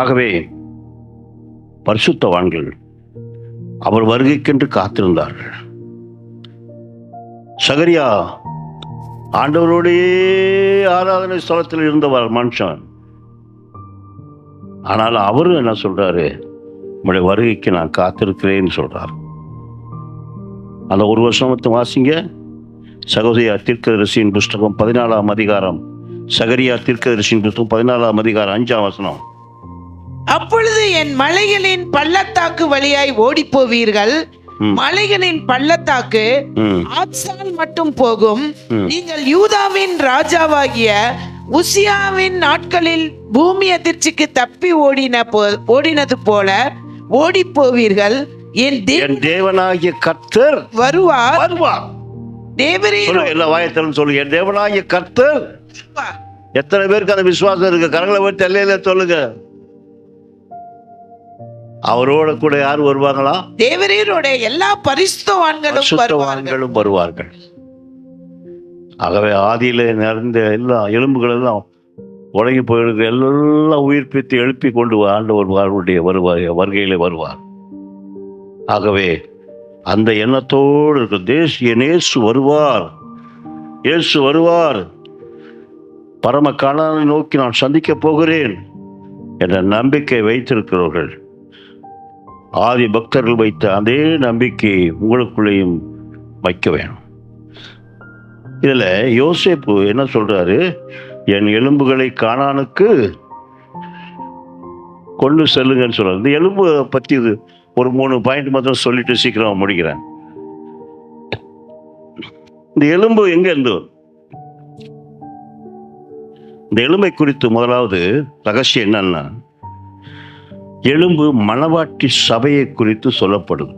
Speaker 1: ஆகவே பரிசுத்தவான்கள் அவர் வருகைக்கென்று காத்திருந்தார்கள். சகரியா ஆண்டவரோடையே ஆராதனை ஸ்தலத்தில் இருந்தவர் மனுஷன். ஆனால் அவரும் என்ன சொல்றாரு? உங்களுடைய வருகைக்கு நான் காத்திருக்கிறேன்னு சொல்றார். அந்த ஒரு வருஷத்தை வாசிங்க. சகோதரியா தீர்க்கதரிசியின் புஸ்தகம் 14ஆம் அதிகாரம். சகரியா தீர்க்கதரிசியின் புஸ்தகம் 14ஆம் அதிகாரம் 5ஆம் வசனம்.
Speaker 2: அப்பொழுது என் மலைகளின் பள்ளத்தாக்கு வழியாய் ஓடி போவீர்கள். மலைகளின் பள்ளத்தாக்கு ஆத்சால் மட்டும் போகும். நீங்கள் யூதாவின் ராஜாவாகிய உசியாவின் நாட்களில் பூமி அதிர்ச்சிக்கு தப்பி ஓடினது போல ஓடி போவீர்கள். என்
Speaker 1: தேவனாகிய கர்த்தர் வருவார். எல்லா வாயத்திலும் சொல்லு, என் தேவனாகிய கர்த்தர். எத்தனை பேருக்கு அந்த விசுவாசம் இருக்கு? கரங்களை போய் தெல்லையில சொல்லுங்க. அவரோட கூட யார் வருவாங்களா?
Speaker 2: தேவரீரோட எல்லா பரிசுத்தவான்களும்
Speaker 1: வருவார்கள். ஆகவே ஆதியில நிறைந்த எல்லா எலும்புகள் எல்லாம் உலகி போயிருக்கிற எல்லாம் உயிர்ப்பித்து எழுப்பி கொண்டு ஆண்டவருடைய வருகையில வருவார். ஆகவே அந்த எண்ணத்தோடு இருக்க இயேசு வருவார், இயேசு வருவார், பரம கானானை நோக்கி நான் சந்திக்க போகிறேன் என்ற நம்பிக்கை வைத்திருக்கிறவர்கள், ஆதி பக்தர்கள் வைத்த அதே நம்பிக்கையை உங்களுக்குள்ளேயும் வைக்க வேணும். இதுல யோசேப்பு என்ன சொல்றாரு? என் எலும்புகளை கானானுக்கு கொண்டு செல்லுங்கன்னு சொல்றாரு. இந்த எலும்பு பத்தி ஒரு 3 பாயிண்ட் மட்டும் சொல்லிட்டு சீக்கிரம் முடிக்கிறேன். இந்த எலும்பு எங்க இருந்து? இந்த எலும்பை குறித்து முதலாவது ரகசியம் என்னன்னா, எலும்பு மணவாட்டி சபையை குறித்து சொல்லப்படுது.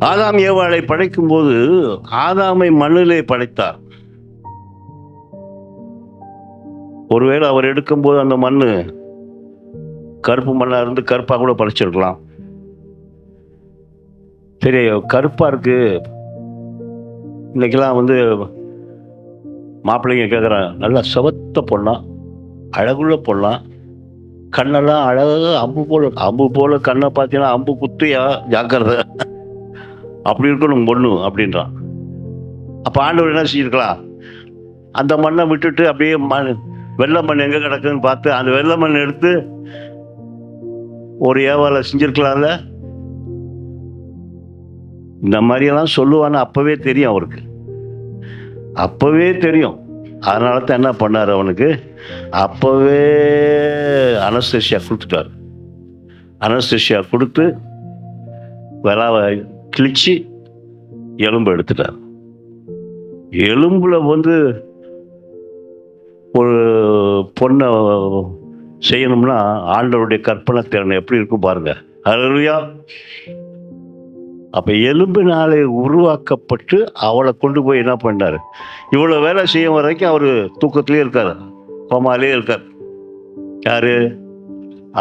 Speaker 1: ஆதாம் ஏவாளை படைக்கும் போது ஆதாமை மண்ணிலே படைத்தார். ஒருவேளை அவர் எடுக்கும் போது அந்த மண்ணு கருப்பு மண்ணா இருந்து கருப்பா கூட படைச்சிருக்கலாம். சரி, கருப்பா இருக்கு. இன்னைக்கெல்லாம் மாப்பிள்ளைங்க கேட்குறாங்க, நல்லா செவத்த பொண்ணா, அழகுள்ள பொண்ணா, கண்ணெல்லாம் அழகாக அம்பு போல கண்ணை பார்த்தீங்கன்னா அம்பு குத்தியா, ஜாக்கிரதை, அப்படி இருக்கணும் பொண்ணு அப்படின்றான். அப்போ ஆண்டவர் என்ன செஞ்சிருக்கலாம்? அந்த மண்ணை விட்டுட்டு அப்படியே வெள்ளை மண் எங்கே கிடக்குன்னு பார்த்து அந்த வெள்ளை மண் எடுத்து ஒரு ஏவாளை செஞ்சிருக்கலாம்ல. இந்த மாதிரியெல்லாம் சொல்லுவான்னு அப்பவே தெரியும் அவருக்கு, அப்பவே தெரியும். அதனால தான் என்ன பண்ணார், அவனுக்கு அப்பவே அனஸ்தேசியா கொடுத்துட்டார். அனஸ்தேசியா கொடுத்து விளாவை கிழிச்சு எலும்பு எடுத்துட்டார். எலும்புல ஒரு பொண்ணை செய்யணும்னா ஆண்டவருடைய கற்பனை திறன் எப்படி இருக்கும் பாருங்க. ஹல்லேலூயா. அப்ப எலும்பினாலே உருவாக்கப்பட்டு அவளை கொண்டு போய் என்ன பண்ணாரு, இவ்வளவு வேலை செய்யும் வரைக்கும் அவரு தூக்கத்திலே இருக்காரு, கோமாலே இருக்கார். யாரு?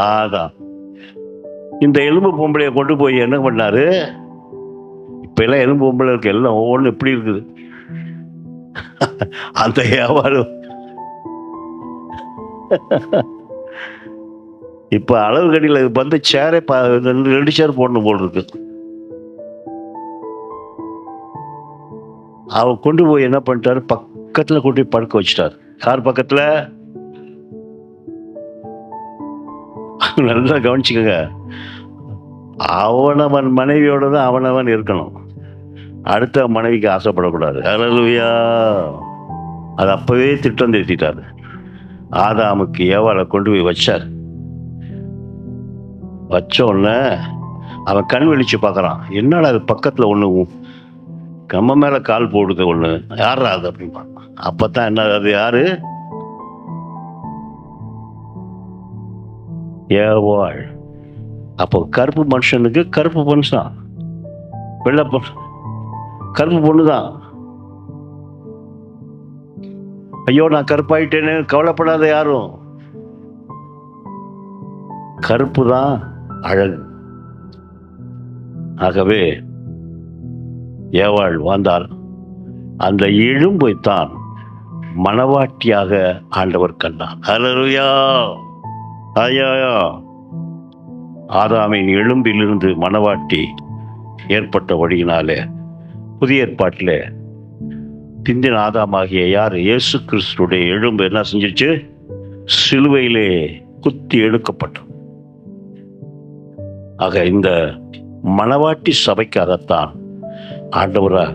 Speaker 1: ஆதாம். இந்த எலும்பு பொம்பளைய கொண்டு போய் என்ன பண்ணாரு, இப்ப எல்லாம் எலும்பு பொம்பளை இருக்கு, எல்லாம் ஒவ்வொன்றும் எப்படி இருக்குது. அந்த வியாபாரம் இப்ப அளவு கடியில வந்து சேரே 2 சேர் போடணும் போல் இருக்கு. அவ கொண்டு போய் என்ன பண்ணிட்டாரு, பக்கத்துல கொண்டு போய் படுக்க வச்சுட்டாரு. யார் பக்கத்துல? நல்லா கவனிச்சுக்கோங்க, அவனவன் மனைவியோட தான் அவனவன் இருக்கணும், அடுத்த மனைவிக்கு ஆசைப்படக்கூடாது. ஹல்லேலூயா. அது அப்பவே திட்டம் திருத்திட்டாரு. ஆதாமுக்கு ஏவாளை கொண்டு போய் வச்சார். வச்ச உடனே அவன் கண் வெளிச்சு பார்க்கறான், என்னடா அது பக்கத்துல ஒண்ணு கம்ம மேல கால் போடுது, ஒண்ணு யாரா அது அப்படின்பா. அப்பதான் என்ன, அது யாரு? ஏவாள். அப்போ கருப்பு மனுஷனுக்கு கருப்பு மனுஷன், வெள்ளை கருப்பு பொண்ணுதான். ஐயோ நான் கருப்பாயிட்டேன்னு கவலைப்படாத யாரும், கருப்பு தான் அழகு. ஆகவே ஏவாள் வந்தால் அந்த எலும்பைத்தான் மணவாட்டியாக ஆண்டவர் கண்டார். ஹல்லேலூயா. ஐயா, ஆதாமின் எலும்பிலிருந்து மணவாட்டி ஏற்பட்ட வழியினாலே புதிய ஏற்பாட்டில் பிந்தின ஆதாமாகிய யார்? இயேசு கிறிஸ்துடைய எலும்பு என்ன செஞ்சிருச்சு? சிலுவையிலே குத்தி எடுக்கப்பட்டது. ஆக இந்த மணவாட்டி சபைக்காகத்தான் ஆண்டவரா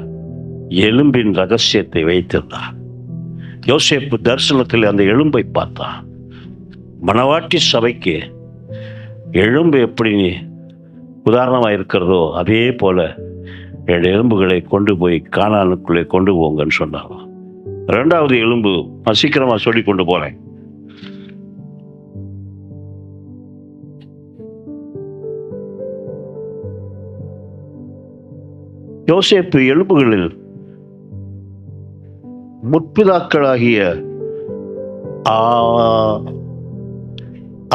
Speaker 1: எலும்பின் ரகசியத்தை வைத்திருந்தார். யோசேப்பு தரிசனத்தில் அந்த எலும்பை பார்த்தான். மணவாட்டி சபைக்கு எலும்பு எப்படி உதாரணமாக இருக்கிறதோ அதே போல என் எலும்புகளை கொண்டு போய் கானானுக்குள்ளே கொண்டு போங்கன்னு சொன்னாங்க. 2வது எலும்பு நான் சீக்கிரமா சொல்லி கொண்டு போறேன். யோசேப்பு எலும்புகளில் முற்பிதாக்களாகிய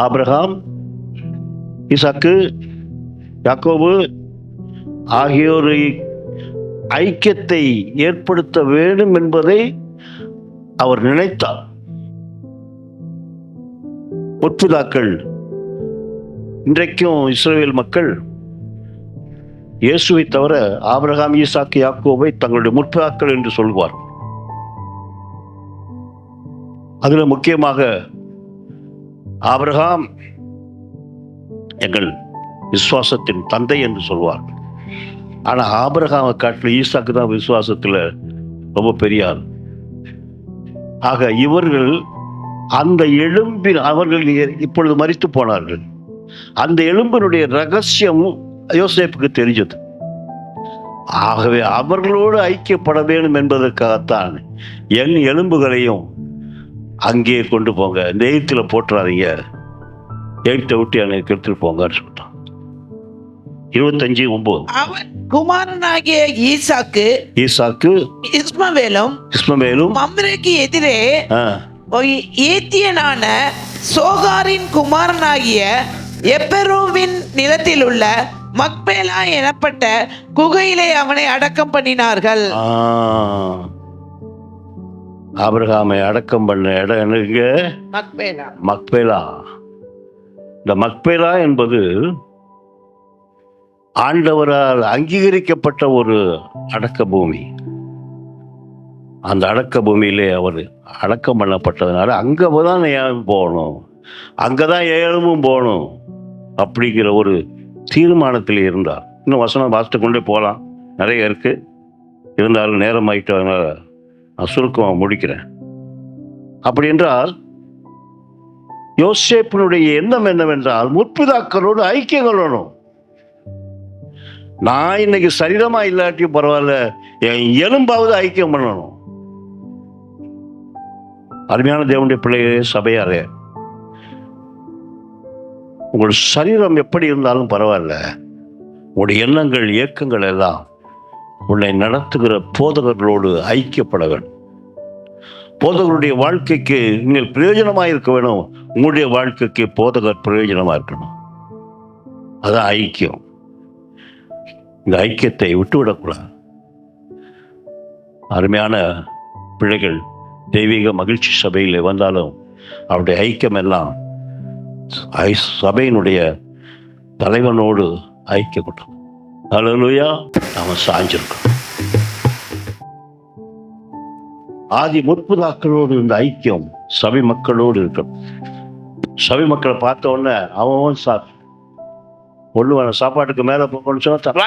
Speaker 1: ஆபிரகாம், ஈசாக்கு, யாக்கோபு ஆகியோரை ஐக்கியத்தை ஏற்படுத்த வேண்டும் என்பதை அவர் நினைத்தார். முற்பிதாக்கள், இன்றைக்கும் இஸ்ரவேல் மக்கள் இயேசுவை தவிர ஆபிரகாம், ஈசாக்கு, யாக்கோபை தங்களுடைய முற்பிதாக்கள் என்று சொல்வார். அதுல முக்கியமாக ஆபிரகாம் எங்கள் விசுவாசத்தின் தந்தை என்று சொல்வார். ஆனா ஆபிரகாமை காட்டிலும் ஈசாக்கு தான் விசுவாசத்துல ரொம்ப பெரியார். ஆக இவர்கள் அந்த எலும்பின், அவர்கள் இப்பொழுது மரித்து போனார்கள், அந்த எலும்பினுடைய ரகசியம் யோசேப்புக்கு தெரிஞ்சது. ஆகவே அவர்களோடு ஐக்கியப்பட வேண்டும் என்பதற்காகத்தான் என் எலும்புகளையும் அங்கே கொண்டு போங்க, இந்த எகிப்துல போட்டுறாதீங்க, எகிப்தை விட்டு எனக்கு எடுத்துட்டு போங்கன்னு சொல்லிட்டான். 25:9.
Speaker 2: அவன் குமாரனாகிய ஈசாக்கு இஸ்மவேலும் மம்ரேக்கு எதிரே ஏத்தியனான சோகாரின் குமாரனாகிய எப்பெரோவின் நிலத்தில் உள்ள மக்பேலா எனப்பட்ட குகையிலே அவனை அடக்கம் பண்ணினார்கள்.
Speaker 1: ஆபிரகாமை அடக்கம் பண்ண இடம் என்னங்க? மக்பேலா. இந்த மக்பேலா என்பது ஆண்டவரால் அங்கீகரிக்கப்பட்ட ஒரு அடக்க பூமி. அந்த அடக்க பூமியிலே அவர் அடக்கம் பண்ணப்பட்டதுனால அங்கே தான் ஏன் போகணும், அங்கே தான் ஏழுமும் போகணும் அப்படிங்கிற ஒரு தீர்மானத்தில் இருந்தார். இன்னும் வசனம் வாசித்து கொண்டே போகலாம், நிறைய இருக்குது. இருந்தாலும் நேரம் ஆகிட்டதுனால நான் சுருக்கமாக முடிக்கிறேன். அப்படி என்றால் யோசேப்பினுடைய எண்ணம் என்னவென்றால் முற்பிதாக்களோடு ஐக்கியம் கொள்ளணும். நான் இன்னைக்கு சரீரமா இல்லாட்டியும் பரவாயில்ல, என் எலும்பாவது ஐக்கியம் பண்ணணும். அருமையான தேவனுடைய பிள்ளைகளே, சபையாரே, உங்கள் சரீரம் எப்படி இருந்தாலும் பரவாயில்ல, உங்களுடைய எண்ணங்கள் இயக்கங்கள் எல்லாம் உன்னை நடத்துகிற போதகர்களோடு ஐக்கியப்பட வேண்டும். போதகருடைய வாழ்க்கைக்கு நீங்கள் பிரயோஜனமாக இருக்க வேணும், உங்களுடைய வாழ்க்கைக்கு போதகர் பிரயோஜனமாக இருக்கணும். அதான் ஐக்கியம். இந்த ஐக்கியத்தை விட்டுவிடக்கூடாது. அருமையான பிள்ளைகள் தெய்வீக மகிழ்ச்சி சபையில் வந்தாலும் அவருடைய ஐக்கியம் எல்லாம் சபையினுடைய தலைவனோடு ஐக்கியப்பட்டோம். அல்லேலூயா. நாம சாஞ்சிருக்கோம். ஆதி முற்புதாக்களோடு இந்த ஐக்கியம் சபை மக்களோடு இருக்கணும். சபை மக்களை பார்த்த உடனே அவன் ஒண்ணு சாப்பாட்டுக்கு மேல போகணும்னு சொன்னா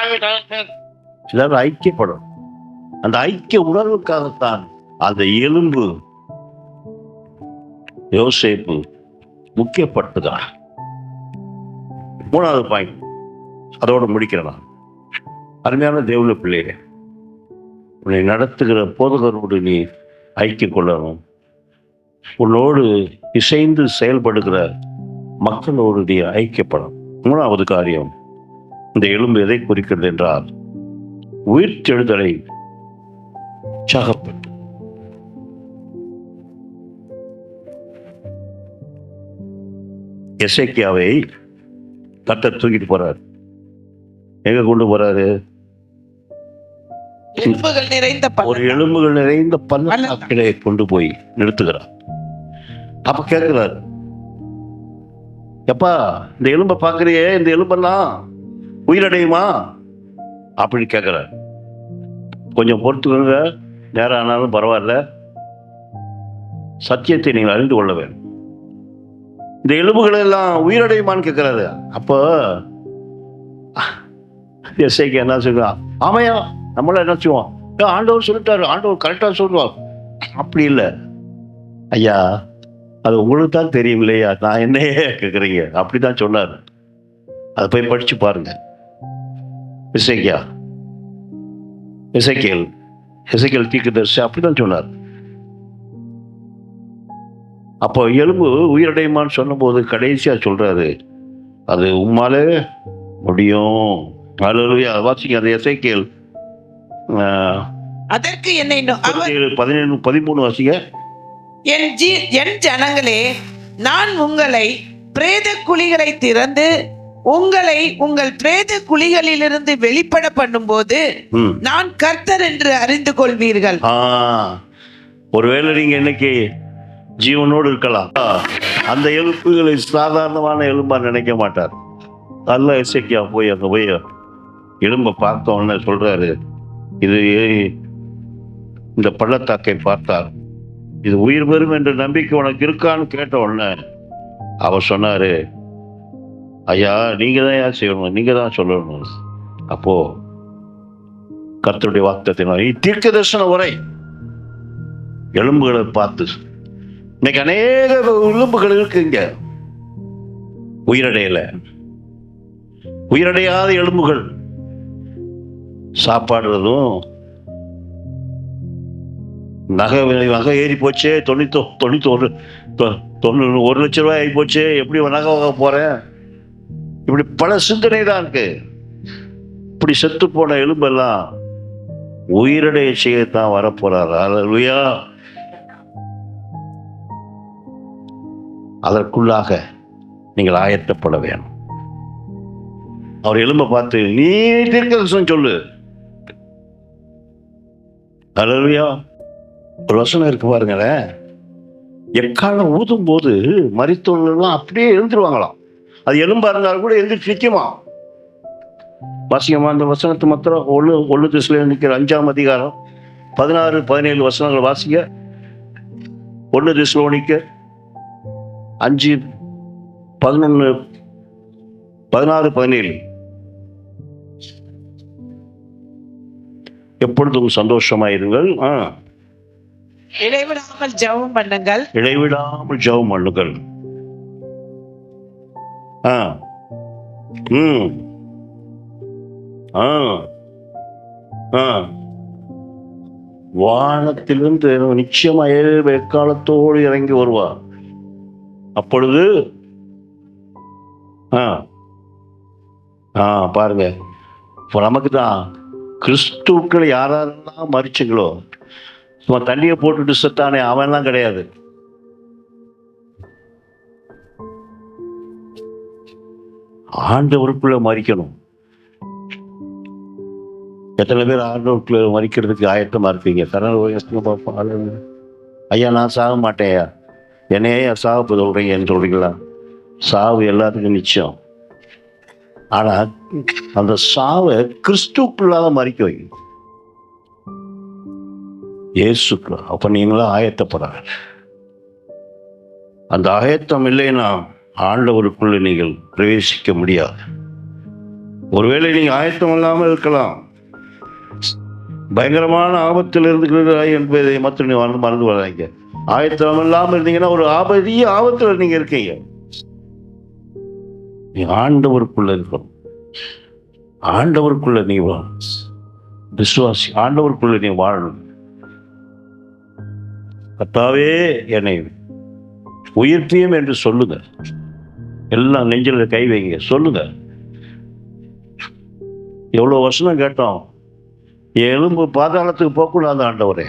Speaker 1: எல்லாரும் ஐக்கியப்படணும். அந்த ஐக்கிய உணர்வுக்காகத்தான் அந்த எலும்பு யோசேப்பு முக்கியப்பட்டதா. மூணாவது பாயிண்ட், அதோட முடிக்கிறேன். அருமையான தேவனுடைய பிள்ளையே, உன்னை நடத்துகிற போதகரோடு நீ ஐக்கியம் கொள்ளணும். உன்னோடு இசைந்து செயல்படுகிற மக்களோடு நீ ஐக்கியப்படணும். மூணாவது காரியம், இந்த எலும்பு எதை குறிக்கிறது என்றால் உயிர்த்தெழுதலை உற்சாகப்பட்டு. எசேக்கியாவை கர்த்தர் தூக்கிட்டு போறாரு. எங்க கொண்டு போறாரு?
Speaker 2: எலும்புகள் நிறைந்த
Speaker 1: ஒரு எலும்புகள் நிறைந்த பள்ளத்தாக்கிலே கொண்டு போய் நிறுத்துகிறார். அப்ப கேட்கிறார், எப்பா இந்த எலும்பை பார்க்கறியே, இந்த எலும்பெல்லாம் உயிரடையுமா அப்படின்னு கேட்கிறார். கொஞ்சம் பொறுத்துக்கோங்க, நேரம் ஆனாலும் பரவாயில்ல, சத்தியத்தை நீங்கள் அறிந்து கொள்ள வேண்டும். இந்த எலும்புகள் எல்லாம் உயிரடையுமான்னு கேட்கிறாரு. அப்போ எஸ்ஐக்கு என்ன சொல்லுவான்? ஆமையா, நம்மளாம் என்ன செய்வோம்? ஆண்டவர் சொல்லிட்டாரு, ஆண்டவர் கரெக்டாக சொல்லுவார். அப்படி இல்லை ஐயா, அது உங்களுக்கு தான் தெரியும் இல்லையா, நான் என்னையே கேட்குறீங்க அப்படிதான் சொன்னார். அதை போய் படிச்சு பாருங்க. எசேக்கியேல் தீர்க்கதரிசி அப்படிதான் சொன்னார். அப்போ எலும்பு உயிரடையுமான்னு சொன்னபோது கடைசியா சொல்றாரு, அது உம்மாலே முடியும். அல்லேலூயா. வாசிங்க அந்த எசேக்கியேல்
Speaker 2: அதற்கு என்னை
Speaker 1: 17-13 வாசிங்க.
Speaker 2: என் ஜனங்களே, நான் உங்களை பிரேத குழிகளை திறந்து உங்களை உங்கள் பிரேத குழிகளிலிருந்து வெளிப்பட பண்ணும்போது நான் கர்த்தர் என்று அறிந்து கொள்வீர்கள்.
Speaker 1: ஒருவேளை நீங்க இன்னைக்கு ஜீவனோடு இருக்கலாம், அந்த எலும்புகளை சாதாரணமான எலும்பா நினைக்க மாட்டார். அல்ல எசேக்கியா போய் அங்க போய் எலும்பை பார்த்த உடனே சொல்றாரு, இது இந்த பள்ளத்தாக்கை பார்த்தார், இது உயிர் பெறும் என்ற நம்பிக்கை உனக்கு இருக்கான்னு கேட்ட உடனே அவர் சொன்னாரு, ஐயா நீங்க தான் ஏன் செய்யணும், நீங்க தான் சொல்லணும். அப்போ கர்த்தருடைய வாக்குத்தத்தத்தினால தீர்க்க தரிசன உரை எலும்புகளை பார்த்து, இன்னைக்கு அநேக எலும்புகள் இருக்கு இங்க உயிரடையாத எலும்புகள். சாப்பாடுறதும் நகை ஏறி போச்சே, 91 லட்சம் ரூபாய் ஆகி போச்சு, எப்படி நகை வாங்க போறேன், இப்படி பல சிந்தனை தான் இருக்கு. இப்படி செத்து போன எலும்பெல்லாம் உயிரடைய செய்யத்தான் வரப்போறாரு. அல்லேலூயா. அதற்குள்ளாக நீங்கள் ஆயத்தப்பட வேணும். அவர் எலும்பை பார்த்து நீ தீர்க்கதரிசனம் சொல்லு. அல்லேலூயா. ஒரு வசனம் இருக்கு பாருங்களேன், எக்காலம் ஊதும் போது மரித்தவர்கள்லாம் அப்படியே எழுந்துருவாங்களாம். அது எலும்பா இருந்தாலும் கூட எழுந்திரிச்சு நிற்குமா. வாசிக்கமா அந்த வசனத்து மாத்திரம் 1 தெசலோனிக்கர் 5ஆம் அதிகாரம் 16-17 வசனங்கள் வாசிங்க. 1 தெசலோனிக்கர் 5:11-16-17. எப்பொழுதும் சந்தோஷமாயிருங்கள்.
Speaker 2: இடைவிடாமல் ஜெபம் பண்ணுங்கள்.
Speaker 1: இடைவிடாமல் ஜெபம் பண்ணுங்கள். வானத்திலிருந்து நிச்சயமாக எக்காலத்தோடு இறங்கி வருவார். அப்பொழுது பாருங்க, இப்போ நமக்கு தான் கிறிஸ்துக்களை யாரெல்லாம் மறிச்சுங்களோ, சும்மா தண்ணியை போட்டுட்டு செத்தானே அவன்லாம் கிடையாது. ஆண்டவருக்குள்ள மறிக்கணும். எத்தனை பேர் ஆண்டவருக்குள்ள மறிக்கிறதுக்கு ஆயத்தமா இருப்பீங்க? ஐயா நான் சாக மாட்டேயா, என்னையே சாவு சொல்றீங்கன்னு சொல்றீங்களா? சாவு எல்லாத்துக்கும் நிச்சயம். ஆனா அந்த சாவை கிறிஸ்துக்குள்ளாக மறிக்க வைக்கும், இயேசுக்குள்ள. அப்ப நீங்களாம் ஆயத்தப்படுறாங்க. அந்த ஆயத்தம் இல்லைன்னா ஆண்டவருக்குள்ள நீங்கள் பிரவேசிக்க முடியாது. ஒருவேளை நீங்க ஆயத்தம் இல்லாமல் இருக்கலாம், பயங்கரமான ஆபத்தில் இருக்கிறாய் என்பதை மாத்திரம் நீ மறந்து வராங்க. ஆயத்தம் இல்லாமல் இருந்தீங்கன்னா ஒரு ஆபத்துல நீங்க இருக்கீங்க. நீ ஆண்டவருக்குள்ள இருக்கணும். ஆண்டவருக்குள்ள நீ விசுவாசி, ஆண்டவருக்குள்ள நீ வாழணும். கர்த்தாவே என்னை உயிர்ப்பியும் என்று சொல்லுங்க. எல்லாம் நெஞ்சில கை வைங்க, சொல்லுங்க. எவ்வளவு வசனம் கேட்டோம். என் எலும்பு பாதாளத்துக்கு போகக்கூடாது ஆண்டவரே,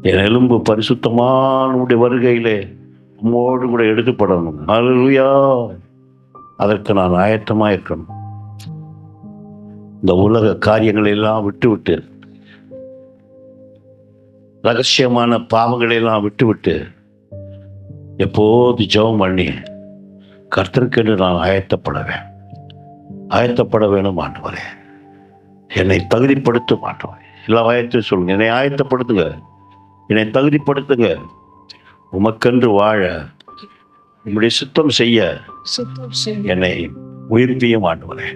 Speaker 1: என் எலும்பு பரிசுத்தமான வருகையிலே உம்மோடு கூட எடுத்துப்படணும். அல்லேலூயா. அதற்கு நான் ஆயத்தமா இருக்கணும். இந்த உலக காரியங்களை எல்லாம் விட்டு ரகசியமான பாவங்களை எல்லாம் விட்டு எப்போது ஜெபம் பண்ணி கர்த்தருக்கென்று நான் ஆயத்தப்பட வேணும் ஆண்டவரே. என்னை தகுதிப்படுத்தும் ஆண்டவரே. எல்லா ஆயத்தையும் சொல்லுங்க, என்னை ஆயத்தப்படுத்துங்க, என்னை தகுதிப்படுத்துங்க, உமக்கென்று வாழ, உம்முடைய சுத்தம் செய்ய என்னை உயிர்ப்பியும் ஆண்டவரே.